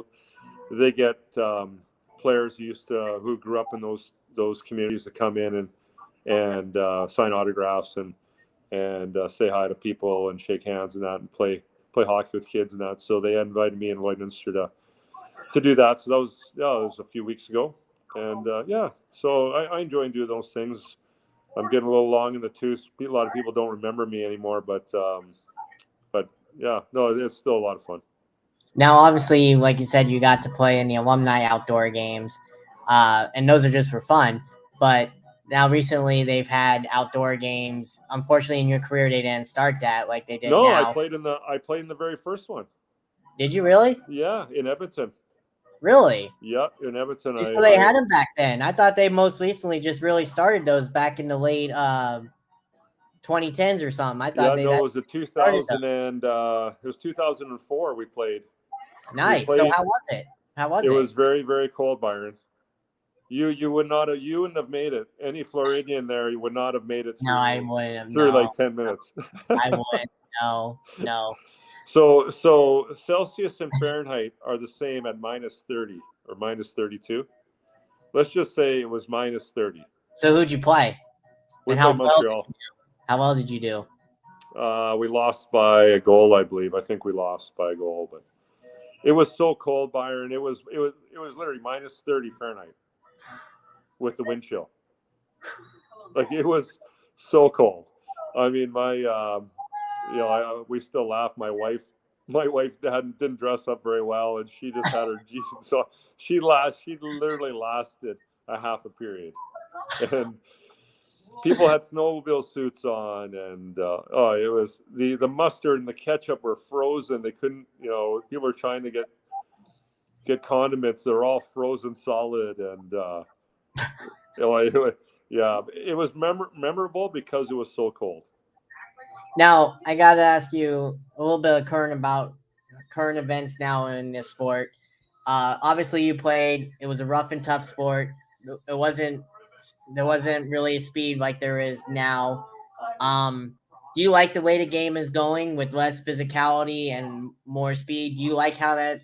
players who grew up in those communities to come in and sign autographs and say hi to people and shake hands and that, and play hockey with kids and that. So they invited me and Lloydminster to do that. So that was a few weeks ago, and so I enjoy doing those things. I'm getting a little long in the tooth. A lot of people don't remember me anymore, but yeah, no, it's still a lot of fun. Now, obviously, like you said, you got to play in the alumni outdoor games, and those are just for fun. But now recently they've had outdoor games. Unfortunately, in your career, they didn't start that like they did now. No, I played in the very first one. Did you really? Yeah, in Edmonton. Really? Yeah, in Edmonton. So they had them back then. I thought they most recently just really started those back in the late 2010s or something. I thought it was the 2000 and it was 2004 we played. Nice. So how was it? It was very, very cold, Byron. You wouldn't have made it. Any Floridian there, you would not have made it through. No, I wouldn't. Through like 10 minutes. I wouldn't. No. So Celsius and Fahrenheit are the same at -30 or -32. Let's just say it was -30. So who'd you play? We played Montreal. How well did you do? We lost by a goal, I believe. I think we lost by a goal, but it was so cold, Byron. It was literally -30 Fahrenheit with the wind chill. Like, it was so cold. I mean, we still laugh. My wife didn't dress up very well, and she just had her jeans. So she literally lasted a half a period, and people had snowmobile suits on, and it was the mustard and the ketchup were frozen. They couldn't, people were trying to get condiments. They're all frozen solid, and it was memorable because it was so cold. Now, I got to ask you a little bit of current events now in this sport. Obviously, you played. It was a rough and tough sport. There wasn't really speed like there is now. Do you like the way the game is going with less physicality and more speed? Do you like how the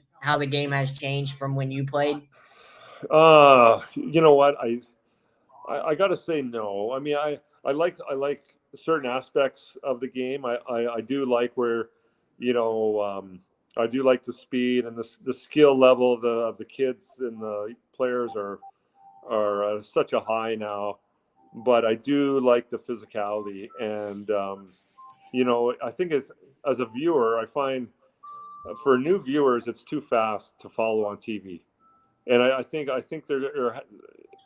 game has changed from when you played? You know what? I got to say no. I mean, I like certain aspects of the game. I do like where, I do like the speed and the skill level of the kids and the players are such a high now, but I do like the physicality, and I think as a viewer, I find for new viewers it's too fast to follow on TV, and I think there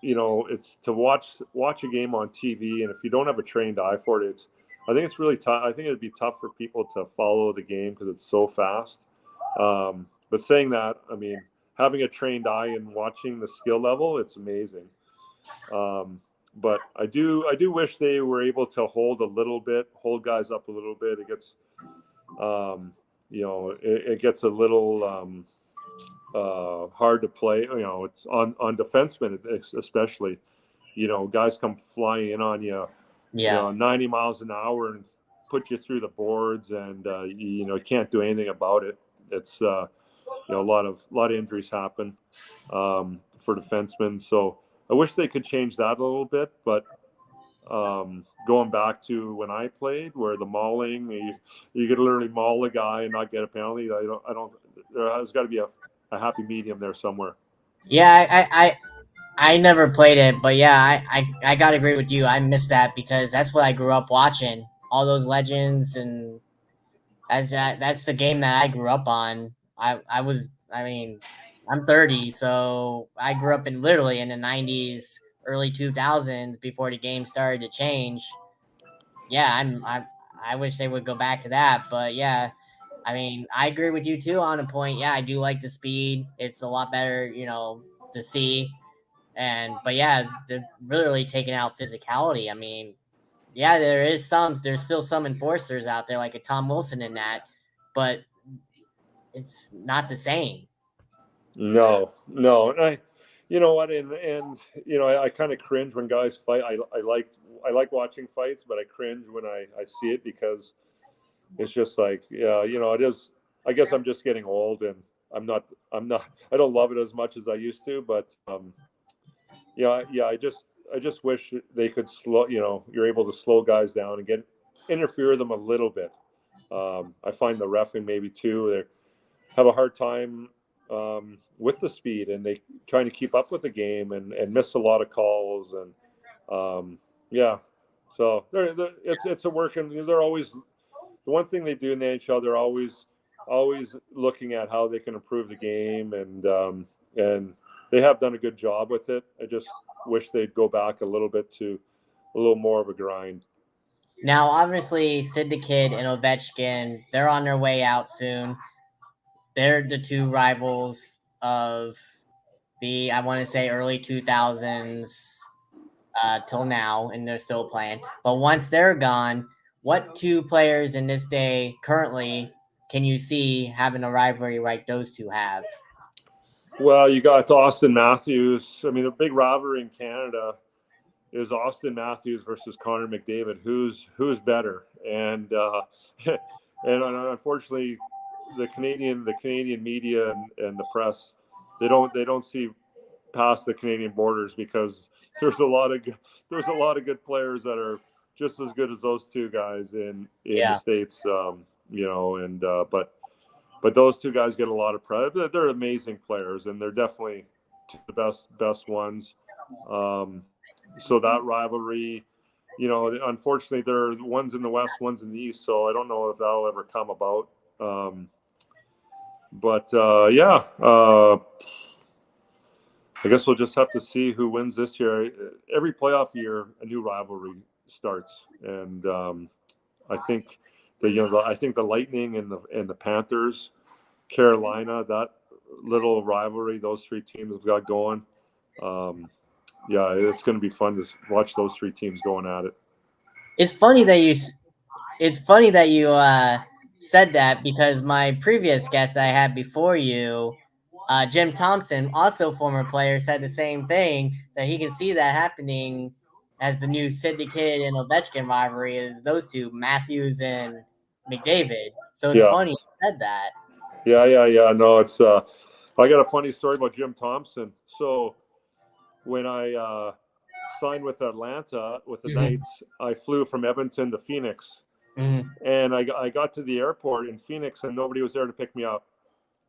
it's to watch a game on TV, and if you don't have a trained eye for it, I think it's really tough. I think it'd be tough for people to follow the game because it's so fast. But saying that, I mean, having a trained eye and watching the skill level, it's amazing. But I do wish they were able to hold guys up a little bit. It gets, it gets a little hard to play. It's on defensemen especially. Guys come flying in on you, 90 miles an hour and put you through the boards, and you can't do anything about it. It's a lot of injuries happen for defensemen. So I wish they could change that a little bit, but going back to when I played, where the mauling, you could literally maul a guy and not get a penalty. I don't. There has got to be a happy medium there somewhere. Yeah, I never played it, but yeah, I gotta agree with you. I miss that because that's what I grew up watching. All those legends, and that's the game that I grew up on. I'm 30, so I grew up literally in the 90s, early 2000s before the game started to change. Yeah, I wish they would go back to that, but yeah, I mean, I agree with you too on a point. Yeah, I do like the speed. It's a lot better, to see. But yeah, they're really taking out physicality. I mean, yeah, there's still some enforcers out there like a Tom Wilson in that, but it's not the same. No. And you know what, and you know, I kind of cringe when guys fight. I like watching fights, but I cringe when I see it because it's just like, yeah, you know, it is. I guess I'm just getting old, and I'm not. I don't love it as much as I used to, but yeah. I just wish they could slow. You know, you're able to slow guys down and interfere them a little bit. I find the reffing maybe too. They have a hard time with the speed, and they trying to keep up with the game and miss a lot of calls, and yeah. So it's a work, and they're always, the one thing they do in the NHL, they're always looking at how they can improve the game, and they have done a good job with it. I just wish they'd go back a little bit to a little more of a grind. Now, obviously, Sid the Kid and Ovechkin, they're on their way out soon. They're the two rivals of the, I want to say, early 2000s till now, and they're still playing. But once they're gone, what two players in this day currently can you see having a rivalry like those two have? Well, you got Austin Matthews. I mean, a big rivalry in Canada is Austin Matthews versus Connor McDavid. Who's better? And and unfortunately, the Canadian media and the press, they don't see past the Canadian borders, because there's a lot of good players that are just as good as those two guys in the States. You know, and but those two guys get a lot of press. They're amazing players, and they're definitely two of the best ones. So that rivalry, you know, unfortunately, there are one's in the West, one's in the East. So I don't know if that'll ever come about. Yeah, I guess we'll just have to see who wins this year. Every playoff year, a new rivalry starts, and I think I think the Lightning and the Panthers, Carolina, that little rivalry those three teams have got going. Yeah, it's going to be fun to watch those three teams going at it. It's funny that you said that, because my previous guest that I had before you, Jim Thompson, also former player, said the same thing, that he can see that happening as the new Sid the Kid and Ovechkin rivalry is those two, Matthews and McDavid. So it's funny you said that. Yeah. No, it's I got a funny story about Jim Thompson. So when I signed with Atlanta with the Knights, I flew from Edmonton to Phoenix, and I got to the airport in Phoenix, and nobody was there to pick me up.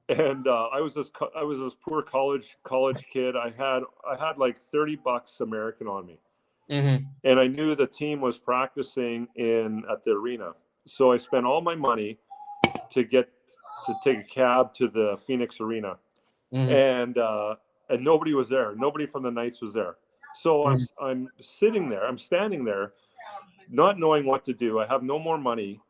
And I was this poor college kid. I had like $30 American on me, and I knew the team was practicing at the arena, so I spent all my money to take a cab to the Phoenix arena, and nobody was there. Nobody from the Knights was there. So I'm sitting there. I'm standing there, not knowing what to do. I have no more money,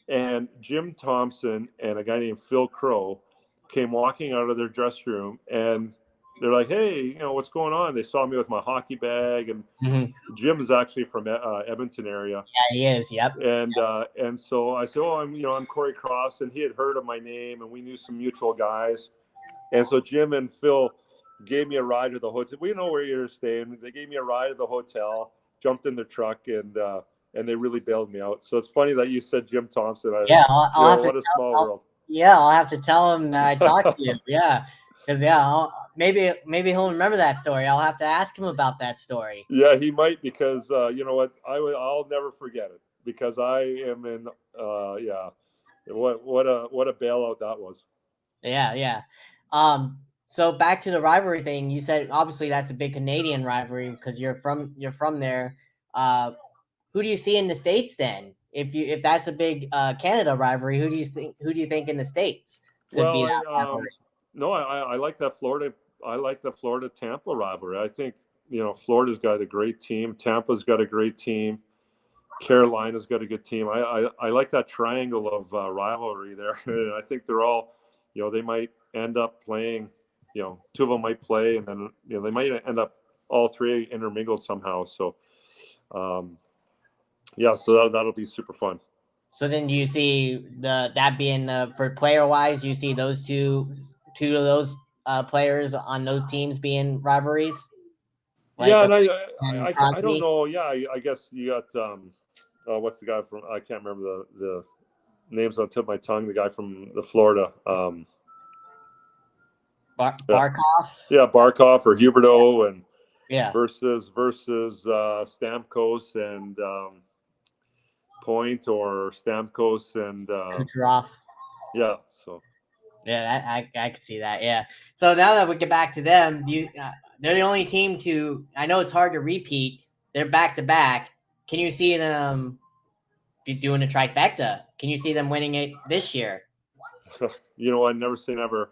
and Jim Thompson and a guy named Phil Crow came walking out of their dressing room, and they're like, "Hey, you know, what's going on?" They saw me with my hockey bag, and Jim is actually from Edmonton area. Yeah, he is. Yep. And so I said, "Oh, I'm Cory Cross," and he had heard of my name, and we knew some mutual guys. And so Jim and Phil gave me a ride to the hotel. We know where you're staying. They gave me a ride to the hotel, jumped in the truck, and they really bailed me out. So it's funny that you said Jim Thompson. What a small world. Yeah, I'll have to tell him that I talked to you. Yeah, because maybe he'll remember that story. I'll have to ask him about that story. Yeah, he might, because you know what, I'll never forget it, because I am in what a bailout that was. Yeah. So back to the rivalry thing. You said obviously that's a big Canadian rivalry because you're from there. Who do you see in the States then? If that's a big Canada rivalry, who do you think in the States could be that rivalry? No, I like that Florida. I like the Florida Tampa rivalry. I think, you know, Florida's got a great team. Tampa's got a great team. Carolina's got a good team. I like that triangle of rivalry there. I think they're all, you know, they might end up playing. You know, two of them might play, and then, you know, they might end up all three intermingled somehow. So, yeah, so that'll be super fun. So then, do you see that being for player wise? You see those two of those players on those teams being rivalries. Like, yeah, and I don't know. Yeah, I guess you got what's the guy from? I can't remember the names on the tip of my tongue. The guy from the Florida. Barkov. Yeah, Barkov or Huberdeau, and versus Stamkos and Point, or Stamkos and Kucherov. Yeah, so. Yeah, I could see that. Yeah. So now that we get back to them, they're the only team to. I know it's hard to repeat. They're back to back. Can you see them doing a trifecta? Can you see them winning it this year? You know, I never say never.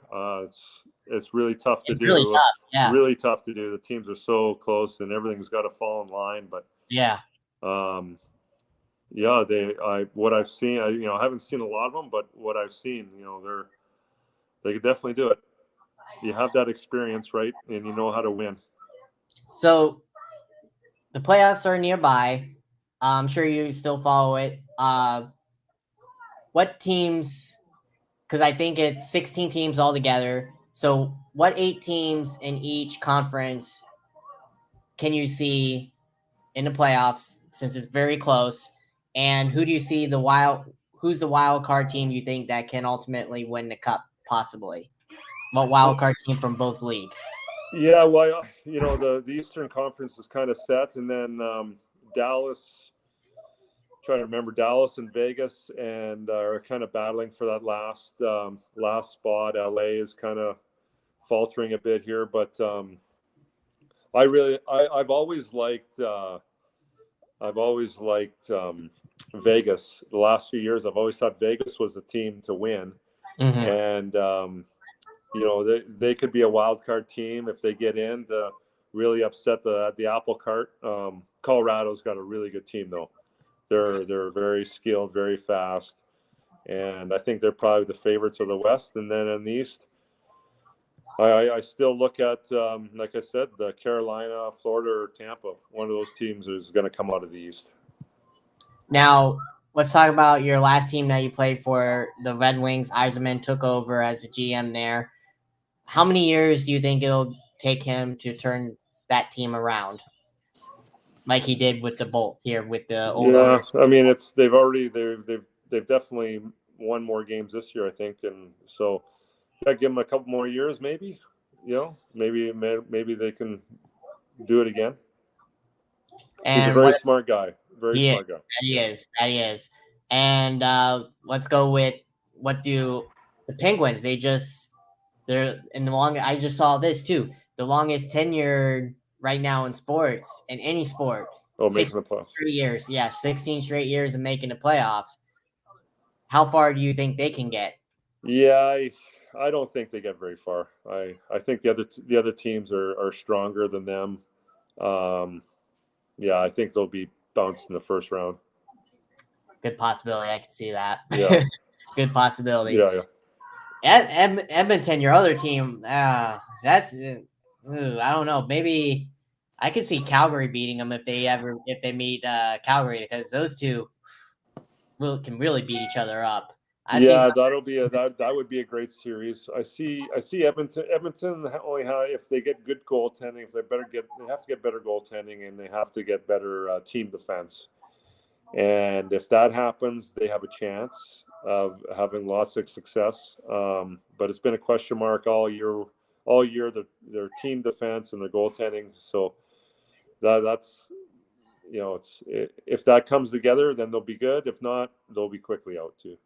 It's really tough to do. Really tough. Yeah. Really tough to do. The teams are so close, and everything's got to fall in line. But yeah. Yeah, what I've seen, I haven't seen a lot of them, but what I've seen, they could definitely do it. You have that experience, right? And you know how to win. So the playoffs are nearby. I'm sure you still follow it. What teams, because I think it's 16 teams altogether. So what 8 teams in each conference can you see in the playoffs, since it's very close? And who do you see who's the wild card team you think that can ultimately win the cup, possibly? What wild card team from both leagues? Yeah, well, the Eastern Conference is kind of set, and then Dallas, trying to remember, Dallas and Vegas, and are kind of battling for that last spot. LA is kind of faltering a bit here, but I've always liked Vegas. The last few years, I've always thought Vegas was the team to win, and they could be a wild card team if they get in to really upset the apple cart. Colorado's got a really good team though. They're very skilled, very fast, and I think they're probably the favorites of the West. And then in the East, I still look at, like I said, the Carolina, Florida, or Tampa. One of those teams is going to come out of the East. Now, let's talk about your last team that you played for, the Red Wings. Yzerman took over as the GM there. How many years do you think it'll take him to turn that team around, like he did with the Bolts here with the old owners? I mean, they've definitely won more games this year, I think, and so give them a couple more years, maybe. Maybe they can do it again. And he's a very smart guy. Very smart guy. That he is. And let's go with what do the Penguins? They're in the long. I just saw this too. The longest tenure right now in sports, in any sport. Oh, making the playoffs. 3 years. Yeah, 16 straight years of making the playoffs. How far do you think they can get? Yeah, I don't think they get very far. I think the other teams are stronger than them. Yeah, I think they'll be bounced in the first round. Good possibility. I can see that. Yeah. Good possibility. Yeah. Edmonton, your other team. That's I don't know. Maybe I could see Calgary beating them if they meet Calgary, because those two can really beat each other up. That would be a great series. I see Edmonton. Edmonton only if they get good goaltending, they have to get better goaltending, and they have to get better team defense. And if that happens, they have a chance of having lots of success. But it's been a question mark all year. Their team defense and their goaltending. So that's if that comes together, then they'll be good. If not, they'll be quickly out too.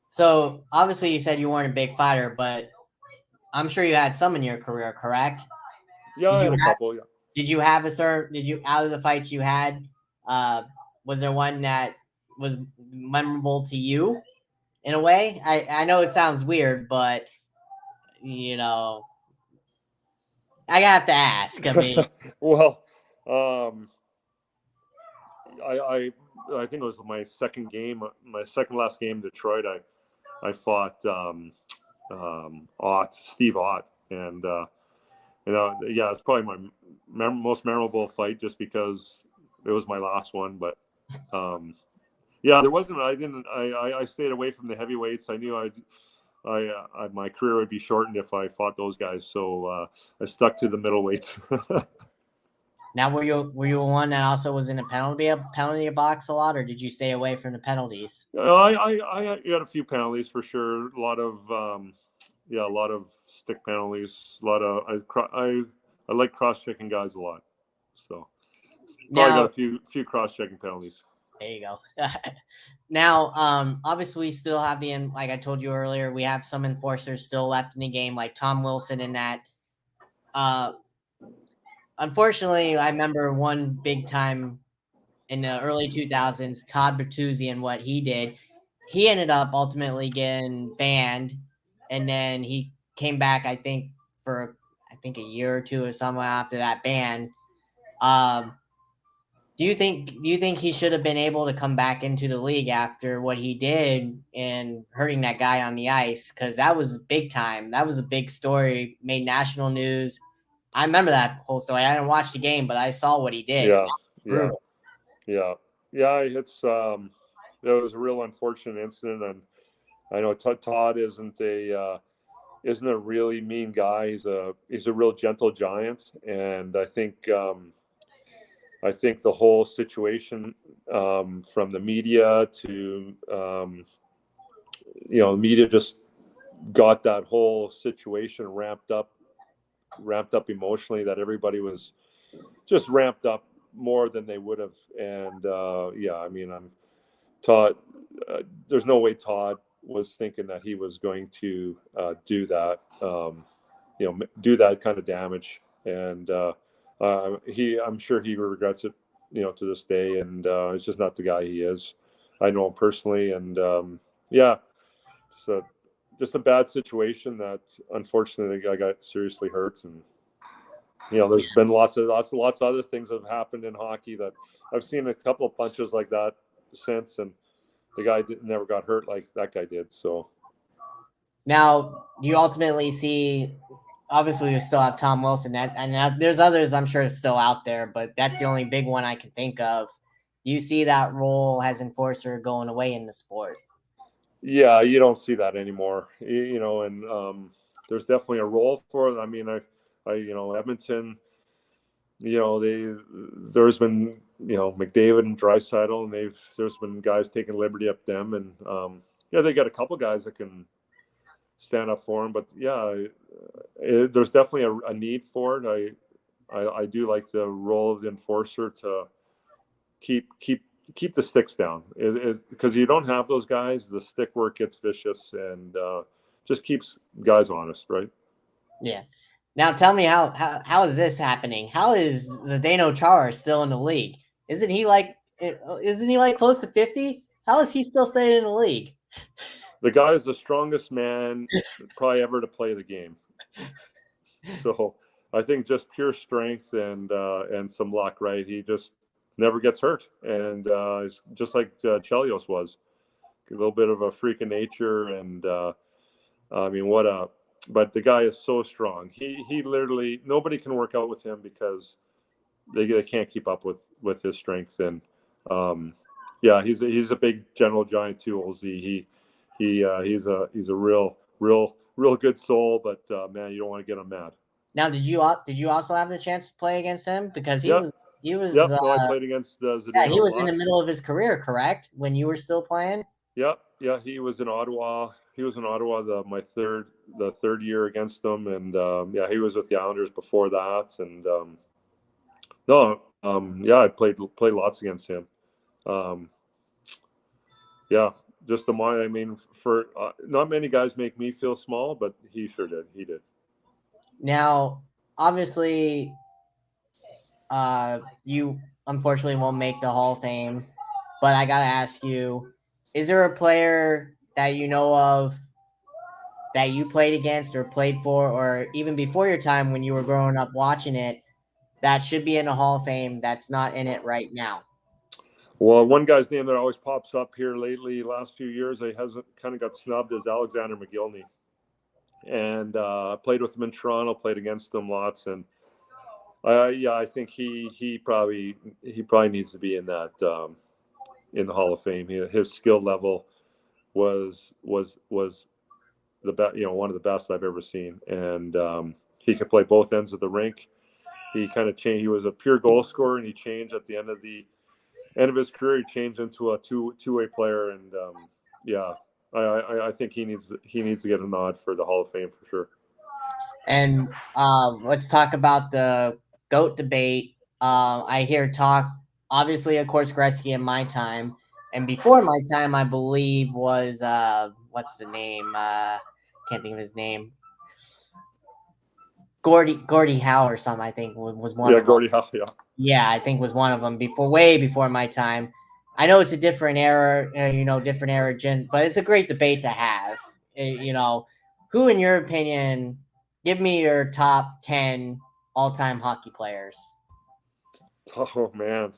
So obviously you said you weren't a big fighter, but I'm sure you had some in your career, correct? Yeah, I had a couple. Yeah. Did you have out of the fights you had, was there one that was memorable to you in a way? I know it sounds weird, but I have to ask. I mean, well, I think it was my second last game in Detroit. I fought Steve Ott, and Yeah, it's probably my most memorable fight just because it was my last one. But yeah, there wasn't. I stayed away from the heavyweights. I knew my career would be shortened if I fought those guys. So I stuck to the middleweights. Now, were you one that also was in a penalty box a lot, or did you stay away from the penalties? I got a few penalties for sure. A lot of stick penalties. A lot of I like cross checking guys a lot. So probably got a few cross checking penalties. There you go. Now, obviously, we still have like I told you earlier, we have some enforcers still left in the game, like Tom Wilson and that. Unfortunately, I remember one big time in the early 2000s, Todd Bertuzzi and what he did. He ended up ultimately getting banned, and then he came back, I think, for a year or two or somewhere after that ban. Do you think he should have been able to come back into the league after what he did and hurting that guy on the ice? Because that was big time. That was a big story, made national news. I remember that whole story. I didn't watch the game, but I saw what he did. Yeah. It's it was a real unfortunate incident, and I know Todd isn't a really mean guy. He's a real gentle giant, and I think the whole situation, from the media to the media just got that whole situation ramped up emotionally, that everybody was just ramped up more than they would have. And I'm Todd. There's no way Todd was thinking that he was going to do that, do that kind of damage. And I'm sure he regrets it, to this day. And it's just not the guy he is. I know him personally, and just a bad situation that unfortunately the guy got seriously hurt. And there's been lots of other things that have happened in hockey that I've seen a couple of punches like that since, and the guy never got hurt like that guy did. So now, do you ultimately see? Obviously, we still have Tom Wilson, and there's others I'm sure still out there, but that's the only big one I can think of. Do you see that role as enforcer going away in the sport? Yeah, you don't see that anymore. And there's definitely a role for it. I mean, Edmonton. There's been McDavid and Draisaitl, and there's been guys taking liberty up them, and they got a couple guys that can stand up for him. But there's definitely a need for it. I do like the role of the enforcer to keep the sticks down, because you don't have those guys, the stick work gets vicious, and just keeps guys honest, right? Yeah. Now tell me how is this happening? How is Zdeno Chara still in the league? Isn't he like close to 50? How is he still staying in the league? The guy is the strongest man probably ever to play the game. So I think just pure strength and some luck, right? He just never gets hurt, and it's just like Chelios was, a little bit of a freak of nature. And but the guy is so strong. He literally, nobody can work out with him because they can't keep up with his strength. And he's a big general giant too, Olsey. He's a real good soul, but man, you don't want to get him mad. Now, did you also have the chance to play against him? Because he was. Yep. No, I played against Zdeno. Yeah, he was in the middle of his career, correct? When you were still playing. Yep. Yeah, he was in Ottawa. The third year against them, and he was with the Islanders before that. And I played lots against him. Just the mind. I mean, for not many guys make me feel small, but he sure did. He did. Now, obviously, you unfortunately won't make the Hall of Fame, but I gotta ask you: is there a player that you know of that you played against or played for, or even before your time when you were growing up watching it, that should be in the Hall of Fame that's not in it right now? Well, one guy's name that always pops up here lately, last few years, he hasn't kind of got snubbed, is Alexander McGillney. and played with him in Toronto, played against him lots, and I think he probably needs to be in that in the Hall of Fame. His skill level was the best, one of the best I've ever seen, and he could play both ends of the rink. He kind of changed. He was a pure goal scorer, and he changed at the end of his career. He changed into a two-way player, and I think he needs to get a nod for the Hall of Fame for sure. And let's talk about the GOAT debate. I hear talk, obviously, of course, Gretzky in my time, and before my time, I believe was what's the name? Can't think of his name. Gordie Howe or something. I think was one. Yeah, of Gordie them. Howe. Yeah. Yeah, I think was one of them way before my time. I know it's a different era, different era, but it's a great debate to have. Who, in your opinion, give me your top 10 all-time hockey players? Oh man,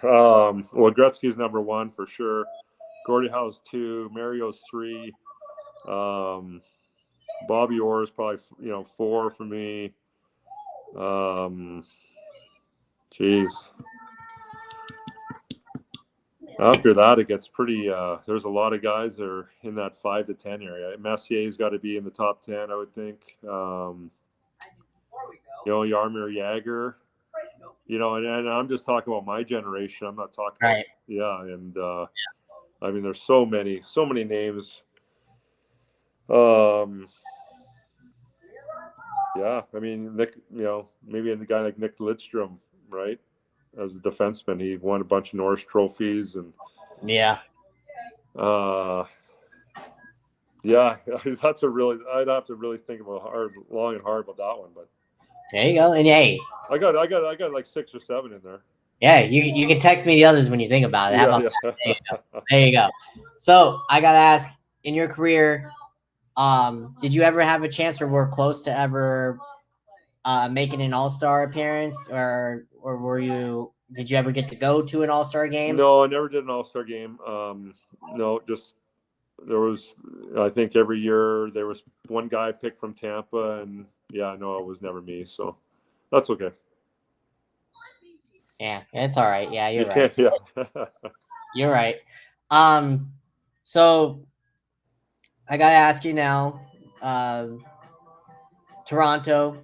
well, Gretzky's number one for sure. Gordie Howe's 2, Mario's 3, Bobby Orr's probably 4 for me. Geez. After that, it gets pretty. There's a lot of guys that are in that 5 to 10 area. Messier's got to be in the top 10, I would think. Jaromir Jagr. And I'm just talking about my generation. I'm not talking right. About, and I mean, there's so many names. I mean, Nick. Maybe a guy like Nick Lidstrom, right? As a defenseman, he won a bunch of Norris trophies, and that's I'd have to really think about long and hard about that one. But there you go, and hey, I got like 6 or 7 in there. Yeah, you can text me the others when you think about it. How about that? There you go. So I gotta ask, in your career, did you ever have a chance or were close to ever making an All-Star appearance, or did you ever get to go to an All-Star game? No, I never did an All-Star game. No, just there was. I think every year there was one guy picked from Tampa, and it was never me. So that's okay. Yeah, it's all right. Yeah, you're right. Yeah. You're right. So I gotta ask you now, Toronto,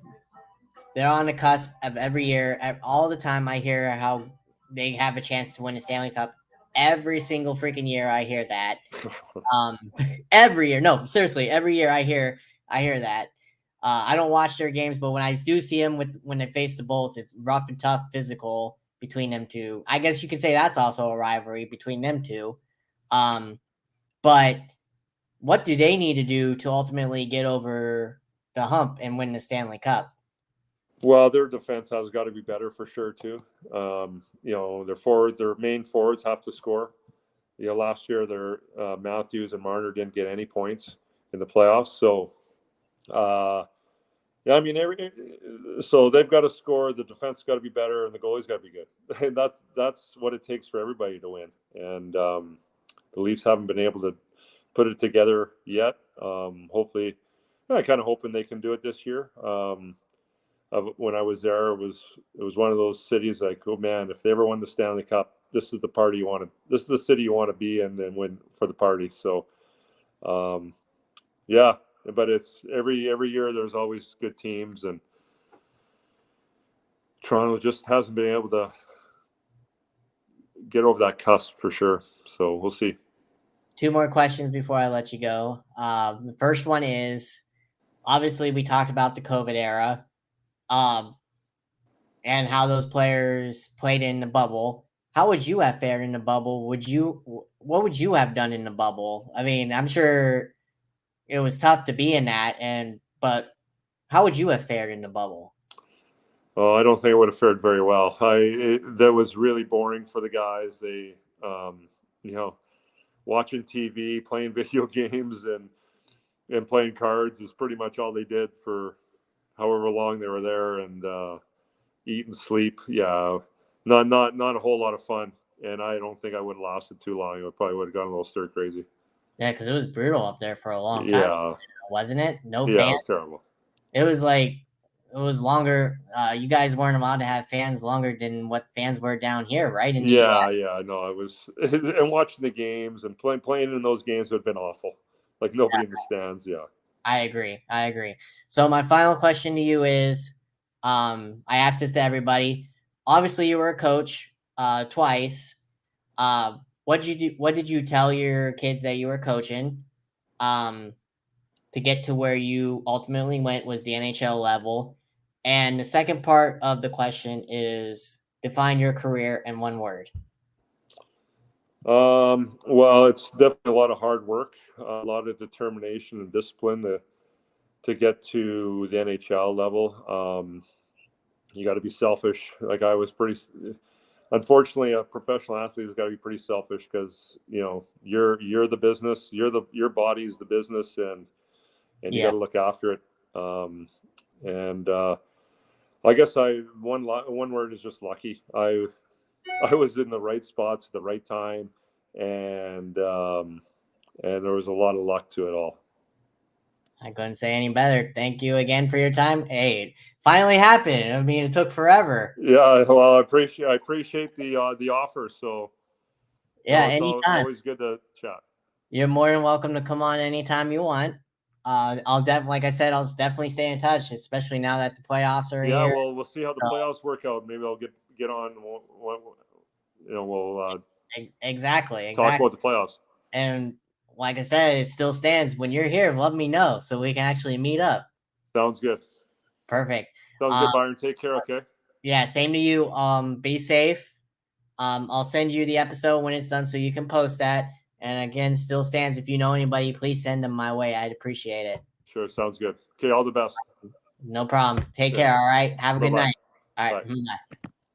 they're on the cusp of every year. All the time I hear how they have a chance to win a Stanley Cup. Every single freaking year I hear that. Every year. No, seriously, every year I hear that. I don't watch their games, but when I do see them when they face the Bolts, it's rough and tough, physical between them two. I guess you could say that's also a rivalry between them two. But what do they need to do to ultimately get over the hump and win the Stanley Cup? Well, their defense has got to be better for sure too. Their main forwards have to score. Last year their Matthews and Marner didn't get any points in the playoffs, so I mean, so they've got to score. The defense got to be better, and the goalie's got to be good. And that's what it takes for everybody to win. And the Leafs haven't been able to put it together yet. Hopefully, I kind of hoping they can do it this year. When I was there, it was one of those cities like, oh man, if they ever won the Stanley Cup, this is the party you want to. This is the city you want to be in and win for the party. So, but it's every year there's always good teams, and Toronto just hasn't been able to get over that cusp for sure. So we'll see. 2 more questions before I let you go. The first one is, obviously we talked about the COVID era, and how those players played in the bubble. How would you have fared in the bubble? What would you have done in the bubble? I mean, I'm sure it was tough to be in that, but how would you have fared in the bubble? Oh, I don't think I would have fared very well. That was really boring for the guys. They, watching TV, playing video games, and playing cards is pretty much all they did for however long they were there, and eat and sleep. Yeah, not a whole lot of fun. And I don't think I would have lasted too long. I probably would have gone a little stir crazy. Yeah, because it was brutal up there for a long time, Yeah, wasn't it? No yeah, it fans. was terrible. It was like it was longer. You guys weren't allowed to have fans longer than what fans were down here, right? In the Yeah, US. yeah, no, it was, and watching the games and playing in those games would have been awful. Like nobody in the stands. Yeah. I agree. I agree. So my final question to you is, I asked this to everybody. Obviously, you were a coach twice. What did you do? What did you tell your kids that you were coaching? Um, to get to where you ultimately went was the NHL level. And the second part of the question is define your career in one word. Well, it's definitely a lot of hard work, a lot of determination and discipline to get to the NHL level. You got to be selfish. Like I was pretty, unfortunately, a professional athlete has got to be pretty selfish because you're the business, your body's the business, and you got to look after it. And I guess one word is just lucky. I was in the right spots at the right time, and there was a lot of luck to it all. I couldn't say any better. Thank you again for your time. Hey, it finally happened. I mean, it took forever. Yeah, well, I appreciate the offer. So Yeah, it's anytime. always good to chat. You're more than welcome to come on anytime you want. Like I said, I'll definitely stay in touch, especially now that the playoffs are Yeah, here. well, we'll see how the playoffs work out. Maybe I'll get on. We'll Exactly. talk about the playoffs. And like I said, it still stands. When you're here, let me know so we can actually meet up. Sounds good. Perfect. Sounds good, Byron. Take care. Okay. Yeah, same to you. Be safe. I'll send you the episode when it's done so you can post that. And again, still stands. If you know anybody, please send them my way. I'd appreciate it. Sure. Sounds good. Okay. All the best. No problem. Take care. All right. Have a good night. All right. Bye. Bye.